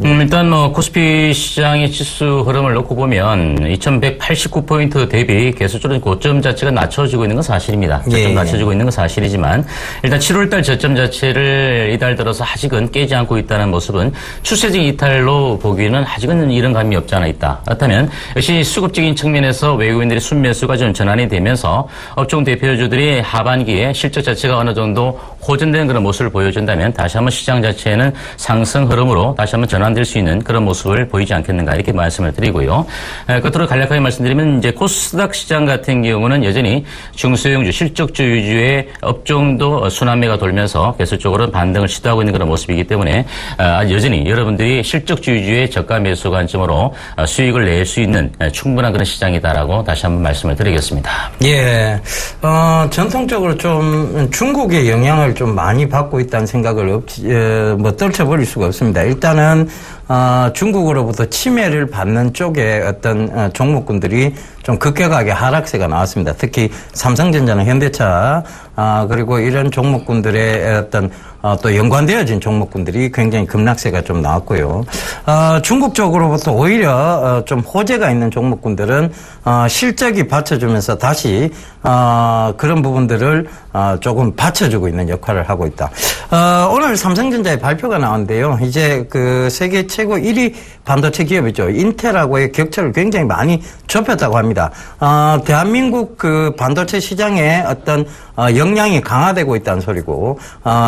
S3: 일단 코스피 시장의 지수 흐름을 놓고 보면 2189포인트 대비 계속적으로 고점 자체가 낮춰지고 있는 건 사실입니다. 저점 낮춰지고 있는 건 사실이지만 일단 7월달 저점 자체를 이달 들어서 아직은 깨지 않고 있다는 모습은 추세적 이탈로 보기에는 아직은 이런 감이 없지 않아 있다. 그렇다면 역시 수급적인 측면에서 외국인들의 순매수가 좀 전환이 되면서 업종 대표주들이 하반기에 실적 자체가 어느 정도 호전되는 그런 모습을 보여준다면 다시 한번 시장 자체는 상승 흐름으로 다시 한번 전환될 수 있는 그런 모습을 보이지 않겠는가 이렇게 말씀을 드리고요. 끝으로 간략하게 말씀드리면 이제 코스닥 시장 같은 경우는 여전히 중소형주, 실적주 위주의 업종도 순환매가 돌면서 계속적으로 반등을 시도하고 있는 그런 모습이기 때문에 여전히 여러분들이 실적주 위주의 저가 매수 관점으로 수익을 낼 수 있는 충분한 그런 시장이다라고 다시 한번 말씀을 드리겠습니다.
S2: 예, 전통적으로 좀 중국의 영향을 좀 많이 받고 있다는 생각을 떨쳐버릴 수가 없습니다. 일단은 중국으로부터 침해를 받는 쪽에 어떤 종목군들이 좀 급격하게 하락세가 나왔습니다. 특히 삼성전자는 현대차, 그리고 이런 종목군들의 어떤 또 연관되어진 종목군들이 굉장히 급락세가 좀 나왔고요. 중국 쪽으로부터 오히려 좀 호재가 있는 종목군들은 실적이 받쳐주면서 다시 그런 부분들을 조금 받쳐주고 있는 역할을 하고 있다. 오늘 삼성전자의 발표가 나왔는데요. 이제 그 세계 최고 1위 반도체 기업이죠. 인텔하고의 격차를 굉장히 많이 좁혔다고 합니다. 대한민국 그 반도체 시장에 어떤 역량이 강화되고 있다는 소리고,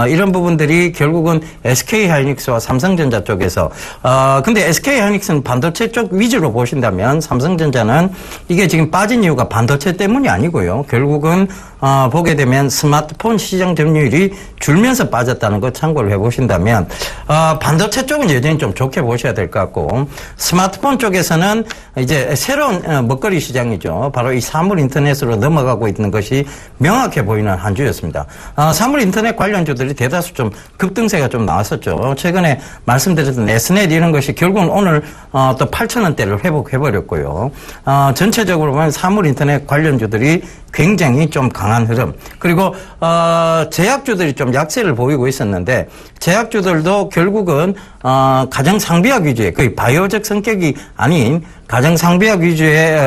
S2: 이런 부분들이 결국은 SK하이닉스와 삼성전자 쪽에서, 근데 SK하이닉스는 반도체 쪽 위주로 보신다면 삼성전자는 이게 지금 빠진 이유가 반도체 때문이 아니고요. 결국은 보게 되면 스마트폰 시장 점유율이 줄면서 빠졌다는 거 참고를 해보신다면 반도체 쪽은 여전히 좀 좋게 보셔야 될 것 같고 스마트폰 쪽에서는 이제 새로운 먹거리 시장이죠. 바로 이 사물 인터넷으로 넘어가고 있는 것이 명확해 보이는 한 주였습니다. 사물 인터넷 관련주들이 대다수 좀 급등세가 좀 나왔었죠. 최근에 말씀드렸던 Snet 이런 것이 결국은 오늘 또 8,000원대를 회복해버렸고요. 전체적으로 보면 사물 인터넷 관련주들이 굉장히 좀 강한 흐름. 그리고 제약주들이 좀 약세를 보이고 있었는데 제약주들도 결국은 가정 상비약 위주의 거의 바이오적 성격이 아닌 가정 상비약 위주의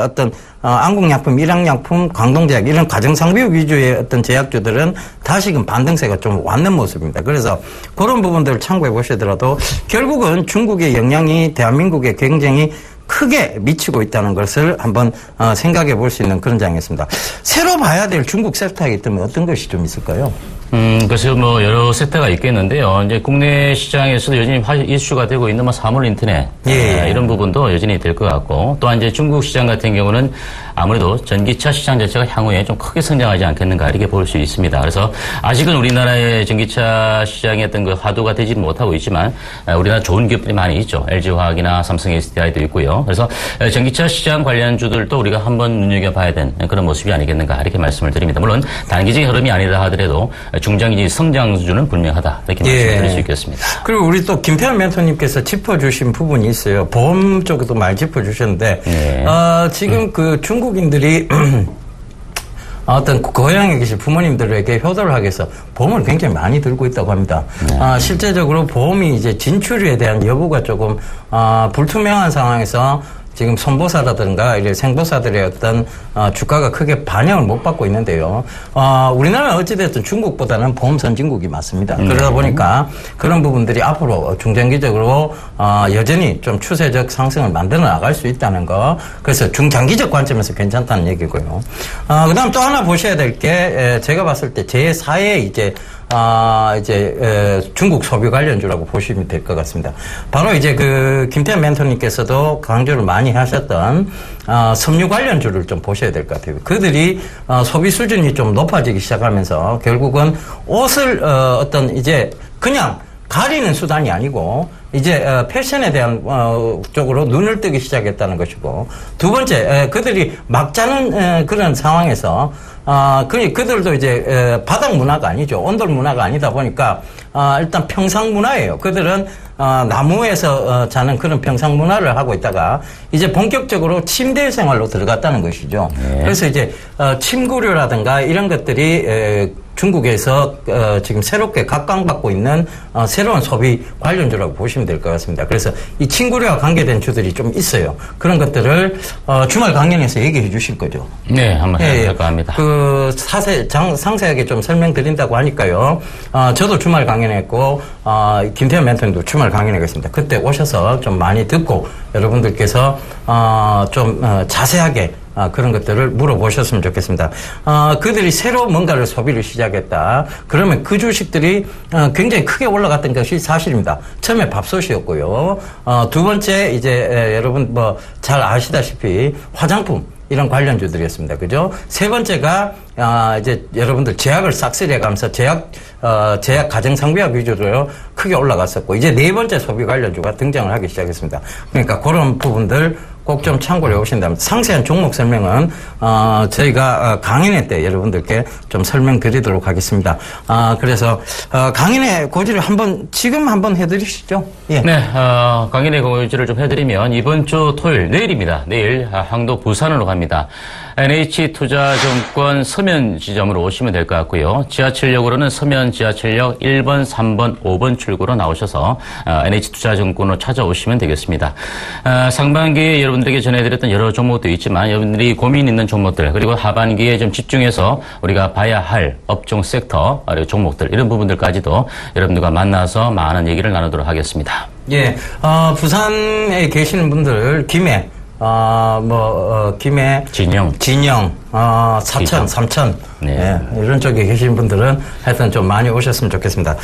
S2: 어떤 안국약품, 일양약품, 광동제약 이런 가정 상비약 위주의 어떤 제약주들은 다시금 반등세가 좀 왔는 모습입니다. 그래서 그런 부분들을 참고해 보시더라도 결국은 중국의 영향이 대한민국에 굉장히 크게 미치고 있다는 것을 한번 생각해 볼 수 있는 그런 장이었습니다. 새로 봐야 될 중국 섹터이기 때문에 어떤 것이 좀 있을까요?
S3: 그래서 뭐 여러 섹터가 있겠는데요. 이제 국내 시장에서도 여전히 이슈가 되고 있는 뭐 사물 인터넷 이런 부분도 여전히 될 것 같고 또한 이제 중국 시장 같은 경우는 아무래도 전기차 시장 자체가 향후에 좀 크게 성장하지 않겠는가 이렇게 볼 수 있습니다. 그래서 아직은 우리나라의 전기차 시장의 어떤 그 화두가 되지 못하고 있지만 우리나라 좋은 기업들이 많이 있죠. LG화학이나 삼성 SDI도 있고요. 그래서 전기차 시장 관련주들도 우리가 한번 눈여겨봐야 되는 그런 모습이 아니겠는가 이렇게 말씀을 드립니다. 물론 단기적인 흐름이 아니라 하더라도 중장기 성장 수준은 분명하다 이렇게 말씀드릴 수 있겠습니다.
S2: 그리고 우리 또 김태현 멘토님께서 짚어주신 부분이 있어요. 보험 쪽에도 많이 짚어주셨는데 지금 그 중국인들이 어떤 고향에 계신 부모님들에게 효도를 하기 위해서 보험을 굉장히 많이 들고 있다고 합니다. 실제적으로 보험이 이제 진출에 대한 여부가 조금 불투명한 상황에서 지금 손보사라든가 이런 생보사들의 어떤 주가가 크게 반영을 못 받고 있는데요. 우리나라는 어찌됐든 중국보다는 보험 선진국이 맞습니다. 그러다 보니까 그런 부분들이 앞으로 중장기적으로 여전히 좀 추세적 상승을 만들어 나갈 수 있다는 거. 그래서 중장기적 관점에서 괜찮다는 얘기고요. 그다음 또 하나 보셔야 될 게 제가 봤을 때 제4의 이제 중국 소비 관련주라고 보시면 될 것 같습니다. 바로 이제 그 김태현 멘토님께서도 강조를 많이 하셨던 섬유 관련주를 좀 보셔야 될 것 같아요. 그들이 소비 수준이 좀 높아지기 시작하면서 결국은 옷을 어떤 이제 그냥 가리는 수단이 아니고 이제 패션에 대한 쪽으로 눈을 뜨기 시작했다는 것이고 두 번째 그들이 막자는 그런 상황에서 그들도 이제 바닥 문화가 아니죠. 온돌 문화가 아니다 보니까 일단 평상 문화예요. 그들은 나무에서 자는 그런 평상 문화를 하고 있다가 이제 본격적으로 침대 생활로 들어갔다는 것이죠. 그래서 이제 침구류라든가 이런 것들이 중국에서 지금 새롭게 각광받고 있는 새로운 소비 관련주라고 보시면 될 것 같습니다. 그래서 이 침구류와 관계된 주들이 좀 있어요. 그런 것들을 주말 강연에서 얘기해 주실 거죠.
S3: 네, 한번 해야 될 것 합니다.
S2: 그 상세하게 좀 설명드린다고 하니까요. 저도 주말 강연했고 김태현 멘토님도 주말 강연하겠습니다. 그때 오셔서 좀 많이 듣고 여러분들께서 좀 자세하게 그런 것들을 물어보셨으면 좋겠습니다. 그들이 새로 뭔가를 소비를 시작했다. 그러면 그 주식들이 굉장히 크게 올라갔던 것이 사실입니다. 처음에 밥솥이었고요. 두 번째 이제 여러분 뭐 잘 아시다시피 화장품 이런 관련주들이었습니다. 그죠? 세 번째가 이제 여러분들 제약을 싹쓸이 해가면서 제약 가정상비약 위주로 크게 올라갔었고 이제 네 번째 소비 관련주가 등장을 하기 시작했습니다. 그러니까 그런 부분들 꼭 좀 참고를 해보신다면 상세한 종목 설명은 저희가 강연회 때 여러분들께 좀 설명드리도록 하겠습니다. 그래서 강연회 고지를 지금 한번 해드리시죠. 예.
S3: 네, 강연회 고지를 좀 해드리면 이번 주 토요일 내일입니다. 내일 항도 부산으로 갑니다. NH투자증권 서면 지점으로 오시면 될 것 같고요. 지하철역으로는 서면 지하철역 1번, 3번, 5번 출구로 나오셔서 NH투자증권으로 찾아오시면 되겠습니다. 상반기에 여러분들에게 전해드렸던 여러 종목도 있지만 여러분들이 고민 있는 종목들 그리고 하반기에 좀 집중해서 우리가 봐야 할 업종 섹터 그리고 종목들 이런 부분들까지도 여러분들과 만나서 많은 얘기를 나누도록 하겠습니다.
S2: 예, 부산에 계시는 분들 김해 김해, 진영, 삼천.
S3: 네.
S2: 예, 이런 쪽에 계신 분들은 하여튼 좀 많이 오셨으면 좋겠습니다.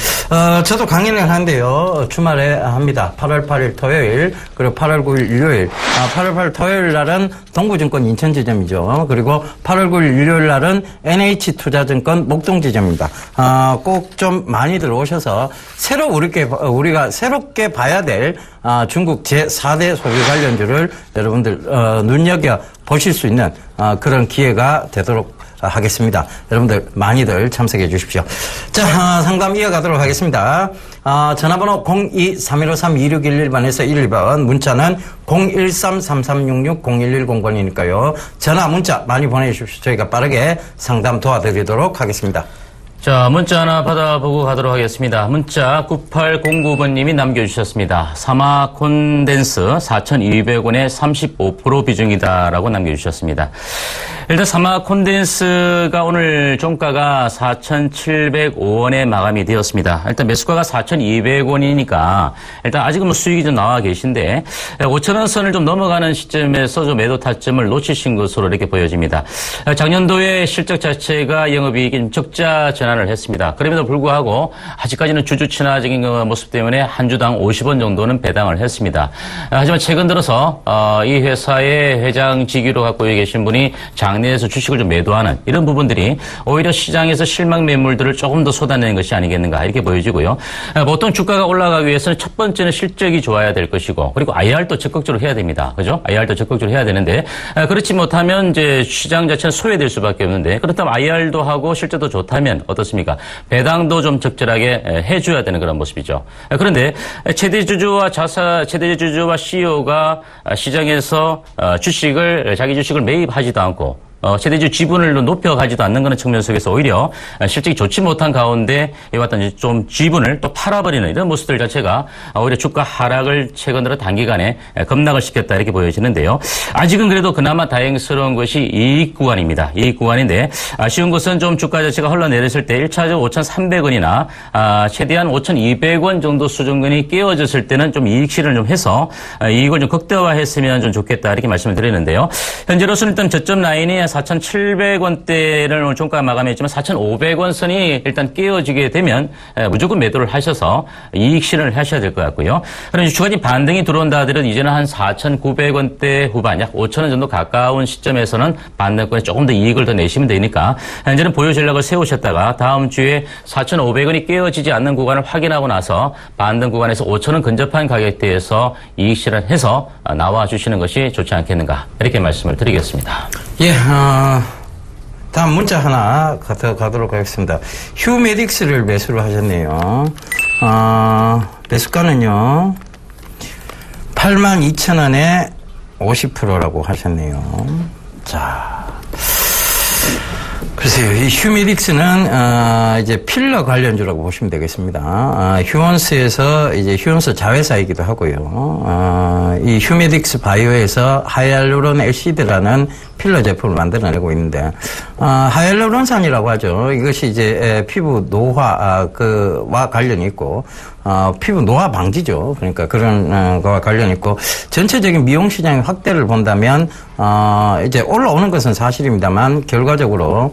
S2: 저도 강연을 하는데요. 주말에 합니다. 8월 8일 토요일, 그리고 8월 9일 일요일. 8월 8일 토요일 날은 동부증권 인천지점이죠. 그리고 8월 9일 일요일 날은 NH투자증권 목동지점입니다. 꼭 좀 많이들 오셔서 우리가 새롭게 봐야 될 중국 제4대 소비 관련주를 여러분들 눈여겨 보실 수 있는 그런 기회가 되도록 하겠습니다. 여러분들 많이들 참석해 주십시오. 자, 상담 이어가도록 하겠습니다. 전화번호 02-3153-2611번에서 12번, 문자는 013-3366-0110번이니까요. 전화, 문자 많이 보내주십시오. 저희가 빠르게 상담 도와드리도록 하겠습니다.
S3: 자, 문자 하나 받아보고 가도록 하겠습니다. 문자 9809번님이 남겨주셨습니다. 사마 콘덴스 4,200원에 35% 비중이다라고 남겨주셨습니다. 일단 사마 콘덴스가 오늘 종가가 4,705원에 마감이 되었습니다. 일단 매수가가 4,200원이니까 일단 아직은 수익이 좀 나와 계신데 5,000원 선을 좀 넘어가는 시점에서 좀 매도 타점을 놓치신 것으로 이렇게 보여집니다. 작년도에 실적 자체가 영업이익이 좀 적자 전환을 했습니다. 그럼에도 불구하고 아직까지는 주주 친화적인 모습 때문에 한 주당 50원 정도는 배당을 했습니다. 하지만 최근 들어서 이 회사의 회장 직위로 갖고 계신 분이 장내에서 주식을 좀 매도하는 이런 부분들이 오히려 시장에서 실망 매물들을 조금 더 쏟아내는 것이 아니겠는가 이렇게 보여지고요. 보통 주가가 올라가기 위해서는 첫 번째는 실적이 좋아야 될 것이고, 그리고 IR도 적극적으로 해야 됩니다. 그죠? IR도 적극적으로 해야 되는데 그렇지 못하면 이제 시장 자체는 소외될 수밖에 없는데, 그렇다면 IR도 하고 실적도 좋다면 어떻습니까? 배당도 좀 적절하게 해줘야 되는 그런 모습이죠. 그런데 최대 주주와 CEO가 시장에서 자기 주식을 매입하지도 않고 최대주 지분을 높여가지도 않는 그런 측면 속에서 오히려 실적이 좋지 못한 가운데 이와 같은 좀 지분을 또 팔아버리는 이런 모습들 자체가 오히려 주가 하락을 최근 들어 단기간에 급락을 시켰다 이렇게 보여지는데요. 아직은 그래도 그나마 다행스러운 것이 이익 구간입니다. 이익 구간인데 아쉬운 것은 좀 주가 자체가 흘러내렸을 때 1차적 5,300원이나 최대한 5,200원 정도 수준권이 깨어졌을 때는 좀 이익 실현을 좀 해서 이익을 좀 극대화했으면 좀 좋겠다 이렇게 말씀을 드리는데요. 현재로서는 일단 저점 라인이 4,700원대를 오늘 종가 마감했지만 4,500원 선이 일단 깨어지게 되면 무조건 매도를 하셔서 이익 실현을 하셔야 될 것 같고요. 그럼 주가진 반등이 들어온다 하더라도 이제는 한 4,900원대 후반, 약 5,000원 정도 가까운 시점에서는 반등권에 조금 더 이익을 더 내시면 되니까 현재는 보유 전략을 세우셨다가 다음 주에 4,500원이 깨어지지 않는 구간을 확인하고 나서 반등 구간에서 5,000원 근접한 가격대에서 이익 실현해서 나와 주시는 것이 좋지 않겠는가 이렇게 말씀을 드리겠습니다.
S2: 예, 다음 문자 하나 가도록 하겠습니다. 휴메딕스를 매수를 하셨네요. 매수가는요, 82,000원에 50%라고 하셨네요. 자. 글쎄요, 이 휴메딕스는, 이제 필러 관련주라고 보시면 되겠습니다. 휴원스에서 이제 휴원스 자회사이기도 하고요. 이 휴메딕스 바이오에서 하이알루론 LCD라는 필러 제품을 만들어내고 있는데, 하이알루론산이라고 하죠. 이것이 이제 피부 노화, 와 관련이 있고, 피부 노화 방지죠. 그러니까 그런 거와 관련이 있고, 전체적인 미용 시장의 확대를 본다면, 이제 올라오는 것은 사실입니다만, 결과적으로,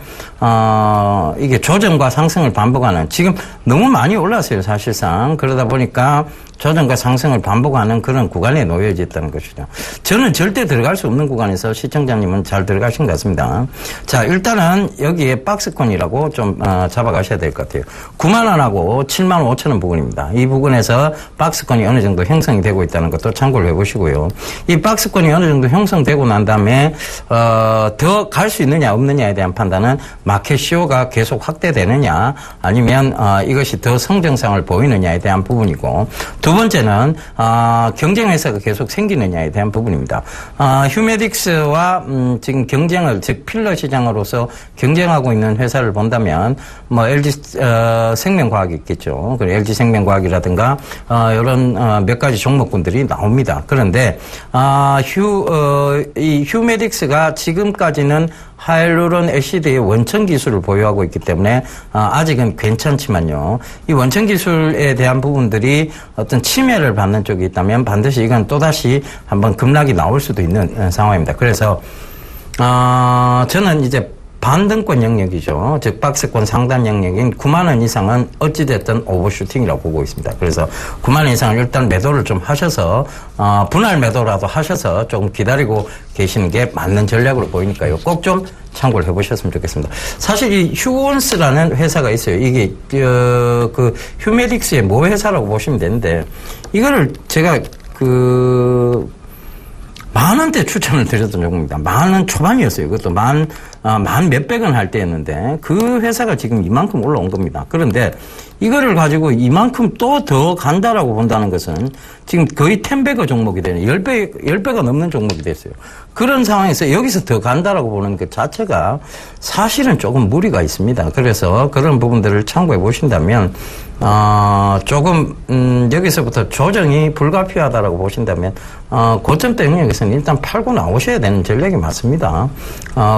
S2: 이게 조정과 상승을 반복하는, 지금 너무 많이 올랐어요, 사실상. 그러다 보니까 조정과 상승을 반복하는 그런 구간에 놓여져 있다는 것이죠. 저는 절대 들어갈 수 없는 구간에서 시청자님은 잘 들어가신 것 같습니다. 자, 일단은 여기에 박스권이라고 좀 잡아가셔야 될 것 같아요. 9만 원하고 7만 5천 원 부근입니다. 이 부근에서 박스권이 어느 정도 형성이 되고 있다는 것도 참고를 해보시고요. 이 박스권이 어느 정도 형성되고 난 다음에 더 갈 수 있느냐 없느냐에 대한 판단은 마켓 시효가 계속 확대되느냐 아니면 이것이 더 성장성을 보이느냐에 대한 부분이고, 두 번째는 경쟁 회사가 계속 생기느냐에 대한 부분입니다. 휴메딕스와 지금 경쟁을, 즉 필러 시장으로서 경쟁하고 있는 회사를 본다면 뭐 LG 생명과학이 있겠죠. 그리고 LG 생명과학이라든가 이런 몇 가지 종목군들이 나옵니다. 그런데 이 휴메딕스가 지금까지는 하이알루론 LCD의 원천 기술을 보유하고 있기 때문에 아직은 괜찮지만요. 이 원천 기술에 대한 부분들이 어떤 침해를 받는 쪽이 있다면 반드시 이건 또다시 한번 급락이 나올 수도 있는 상황입니다. 그래서 저는 이제 반등권 영역이죠. 즉 박스권 상단 영역인 9만 원 이상은 어찌됐든 오버슈팅이라고 보고 있습니다. 그래서 9만 원 이상을 일단 매도를 좀 하셔서 분할 매도라도 하셔서 조금 기다리고 계시는 게 맞는 전략으로 보이니까요. 꼭 좀 참고를 해보셨으면 좋겠습니다. 사실 이 휴온스라는 회사가 있어요. 이게 그 휴메딕스의 모 회사라고 보시면 되는데 이거를 제가 10,000원대 추천을 드렸던 종목입니다. 10,000원 초반이었어요. 그것도 만 몇백 원 할 때였는데 그 회사가 지금 이만큼 올라온 겁니다. 그런데 이거를 가지고 이만큼 또 더 간다라고 본다는 것은 지금 거의 10배가 종목이 되는 10배가 넘는 종목이 됐어요. 그런 상황에서 여기서 더 간다라고 보는 것 자체가 사실은 조금 무리가 있습니다. 그래서 그런 부분들을 참고해 보신다면 조금 여기서부터 조정이 불가피하다라고 보신다면 고점대 영역에서는 일단 팔고 나오셔야 되는 전략이 맞습니다.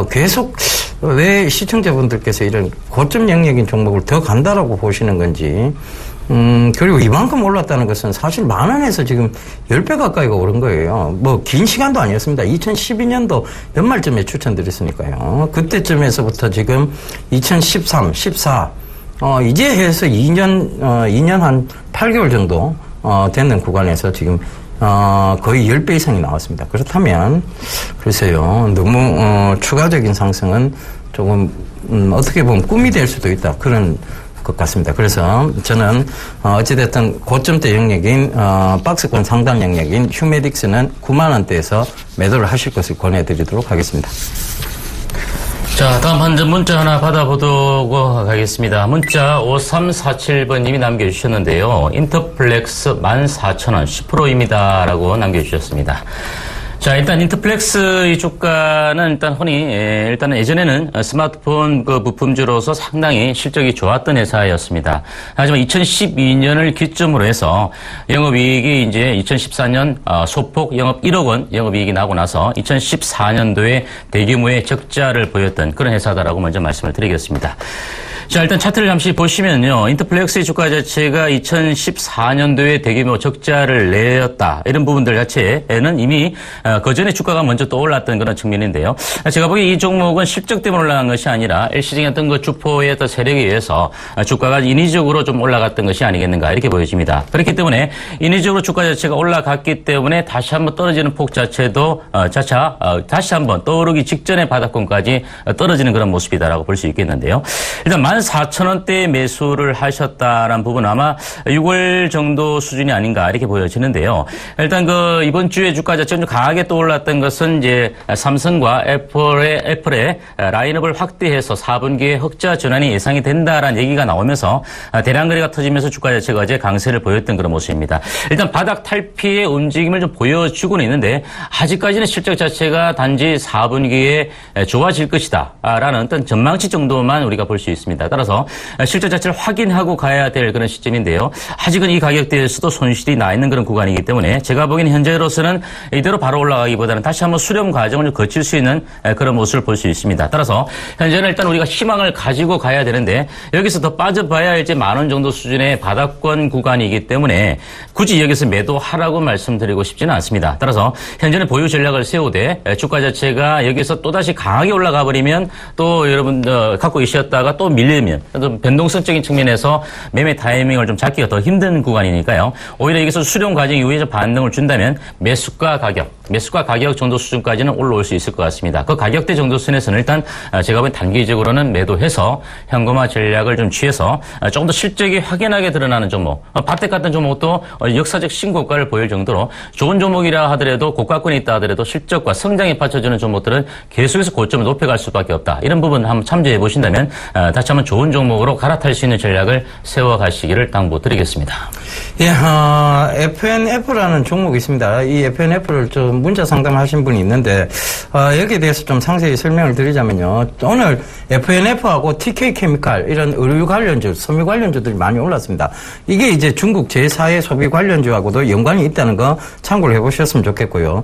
S2: 계속 왜 시청자분들께서 이런 고점 영역인 종목을 더 간다라고 보시는 건지 그리고 이만큼 올랐다는 것은 사실 10,000원에서 지금 10배 가까이가 오른 거예요. 뭐 긴 시간도 아니었습니다. 2012년도 연말쯤에 추천드렸으니까요. 그때쯤에서부터 지금 2013, 14 이제 해서 2년 한 8개월 정도 되는 구간에서 지금 거의 10배 이상이 나왔습니다. 그렇다면 글쎄요. 너무 추가적인 상승은 조금 어떻게 보면 꿈이 될 수도 있다. 그런 것 같습니다. 그래서 저는 어찌됐든 고점대 영역인 박스권 상단 영역인 휴메딕스는 9만 원대에서 매도를 하실 것을 권해드리도록 하겠습니다.
S3: 자, 다음 한점 문자 하나 받아보도록 하겠습니다. 문자 5347번님이 남겨주셨는데요. 인터플렉스 14,000원 10%입니다. 라고 남겨주셨습니다. 자, 일단 인터플렉스 이 주가는 일단 흔히 일단은 예전에는 스마트폰 그 부품주로서 상당히 실적이 좋았던 회사였습니다. 하지만 2012년을 기점으로 해서 영업이익이 이제 2014년 소폭 영업 1억 원 영업이익이 나고 나서 2014년도에 대규모의 적자를 보였던 그런 회사다라고 먼저 말씀을 드리겠습니다. 자, 일단 차트를 잠시 보시면요. 인터플렉스의 주가 자체가 2014년도에 대규모 적자를 내었다. 이런 부분들 자체에는 이미 그전에 주가가 먼저 떠올랐던 그런 측면인데요. 제가 보기에 이 종목은 실적 때문에 올라간 것이 아니라 일시적인 어떤 그 주포의 어떤 세력에 의해서 주가가 인위적으로 좀 올라갔던 것이 아니겠는가 이렇게 보여집니다. 그렇기 때문에 인위적으로 주가 자체가 올라갔기 때문에 다시 한번 떨어지는 폭 자체도 차차 다시 한번 떠오르기 직전의 바닥권까지 떨어지는 그런 모습이다라고 볼 수 있겠는데요. 일단 14,000원대에 매수를 하셨다라는 부분 아마 6월 정도 수준이 아닌가 이렇게 보여지는데요. 일단 그 이번 주에 주가 자체가 좀 강하게 떠올랐던 것은 이제 삼성과 애플의 라인업을 확대해서 4분기에 흑자 전환이 예상이 된다라는 얘기가 나오면서 대량 거래가 터지면서 주가 자체가 어제 강세를 보였던 그런 모습입니다. 일단 바닥 탈피의 움직임을 좀 보여주고는 있는데 아직까지는 실적 자체가 단지 4분기에 좋아질 것이다라는 어떤 전망치 정도만 우리가 볼 수 있습니다. 따라서 실적 자체를 확인하고 가야 될 그런 시점인데요. 아직은 이 가격대에서도 손실이 나 있는 그런 구간이기 때문에 제가 보기엔 현재로서는 이대로 바로 올라가기보다는 다시 한번 수렴 과정을 좀 거칠 수 있는 그런 모습을 볼 수 있습니다. 따라서 현재는 일단 우리가 희망을 가지고 가야 되는데 여기서 더 빠져봐야 이제 10,000원 정도 수준의 바닥권 구간이기 때문에 굳이 여기서 매도하라고 말씀드리고 싶지는 않습니다. 따라서 현재는 보유 전략을 세우되 주가 자체가 여기서 또다시 강하게 올라가 버리면 또 여러분들 갖고 계셨다가 또 밀리면 변동성적인 측면에서 매매 타이밍을 좀 잡기가 더 힘든 구간이니까요. 오히려 여기서 수렴 과정 이후에 좀 반등을 준다면 매수가 가격 정도 수준까지는 올라올 수 있을 것 같습니다. 그 가격대 정도 선에서는 일단 제가 보기엔 단기적으로는 매도해서 현금화 전략을 좀 취해서 조금 더 실적이 확연하게 드러나는 종목, 바텍 같은 종목도 역사적 신고가를 보일 정도로 좋은 종목이라 하더라도 고가권이 있다 하더라도 실적과 성장이 받쳐주는 종목들은 계속해서 고점을 높여갈 수밖에 없다. 이런 부분 한번 참조해 보신다면 다시 한번 좋은 종목으로 갈아탈 수 있는 전략을 세워가시기를 당부드리겠습니다.
S2: 예, FNF라는 종목이 있습니다. 이 FNF를 좀 문자 상담하신 분이 있는데 여기에 대해서 좀 상세히 설명을 드리자면요. 오늘 FNF하고 TK케미칼 이런 의류 관련주, 섬유 관련주들이 많이 올랐습니다. 이게 이제 중국 제4의 소비 관련주하고도 연관이 있다는 거 참고를 해보셨으면 좋겠고요.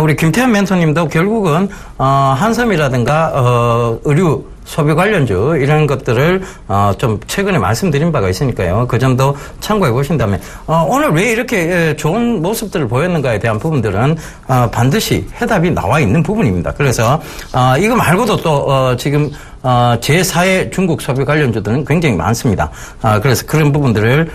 S2: 우리 김태현 멘토님도 결국은 한섬이라든가 의류 소비 관련주 이런 것들을 좀 최근에 말씀드린 바가 있으니까요. 그 점도 참고해 보신다면 오늘 왜 이렇게 좋은 모습들을 보였는가에 대한 부분들은 반드시 해답이 나와 있는 부분입니다. 그래서 이거 말고도 또 지금 제4의 중국 소비 관련주들은 굉장히 많습니다. 그래서 그런 부분들을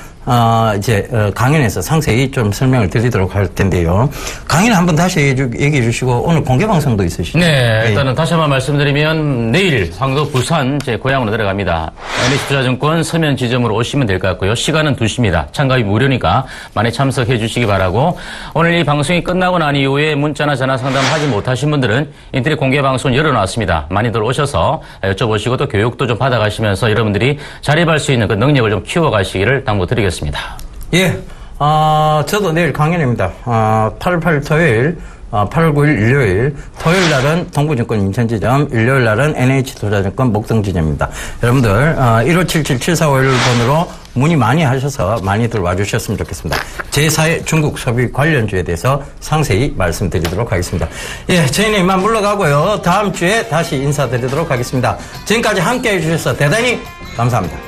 S2: 이제 강연에서 상세히 좀 설명을 드리도록 할 텐데요. 강연 한번 다시 얘기해 주시고 오늘 공개 방송도 있으시죠?
S3: 네, 일단은 다시 한번 말씀드리면 내일 황도 부산 제 고향으로 내려갑니다. NH투자증권 서면 지점으로 오시면 될 것 같고요. 시간은 2시입니다. 참가비 무료니까 많이 참석해 주시기 바라고, 오늘 이 방송이 끝나고 난 이후에 문자나 전화 상담하지 못하신 분들은 인터넷 공개 방송 열어놨습니다. 많이들 오셔서 여쭤보시고 또 교육도 좀 받아가시면서 여러분들이 자립할 수 있는 그 능력을 좀 키워가시기를 당부드리겠습니다.
S2: 예, 저도 내일 강연입니다. 8월 8일 토요일, 8월 9일 일요일, 토요일 날은 동부증권 인천지점, 일요일 날은 NH투자증권 목동지점입니다. 여러분들 1577-7451번으로 문의 많이 하셔서 많이들 와주셨으면 좋겠습니다. 제4의 중국 소비 관련주에 대해서 상세히 말씀드리도록 하겠습니다. 예, 저희는 이만 물러가고요. 다음 주에 다시 인사드리도록 하겠습니다. 지금까지 함께해 주셔서 대단히 감사합니다.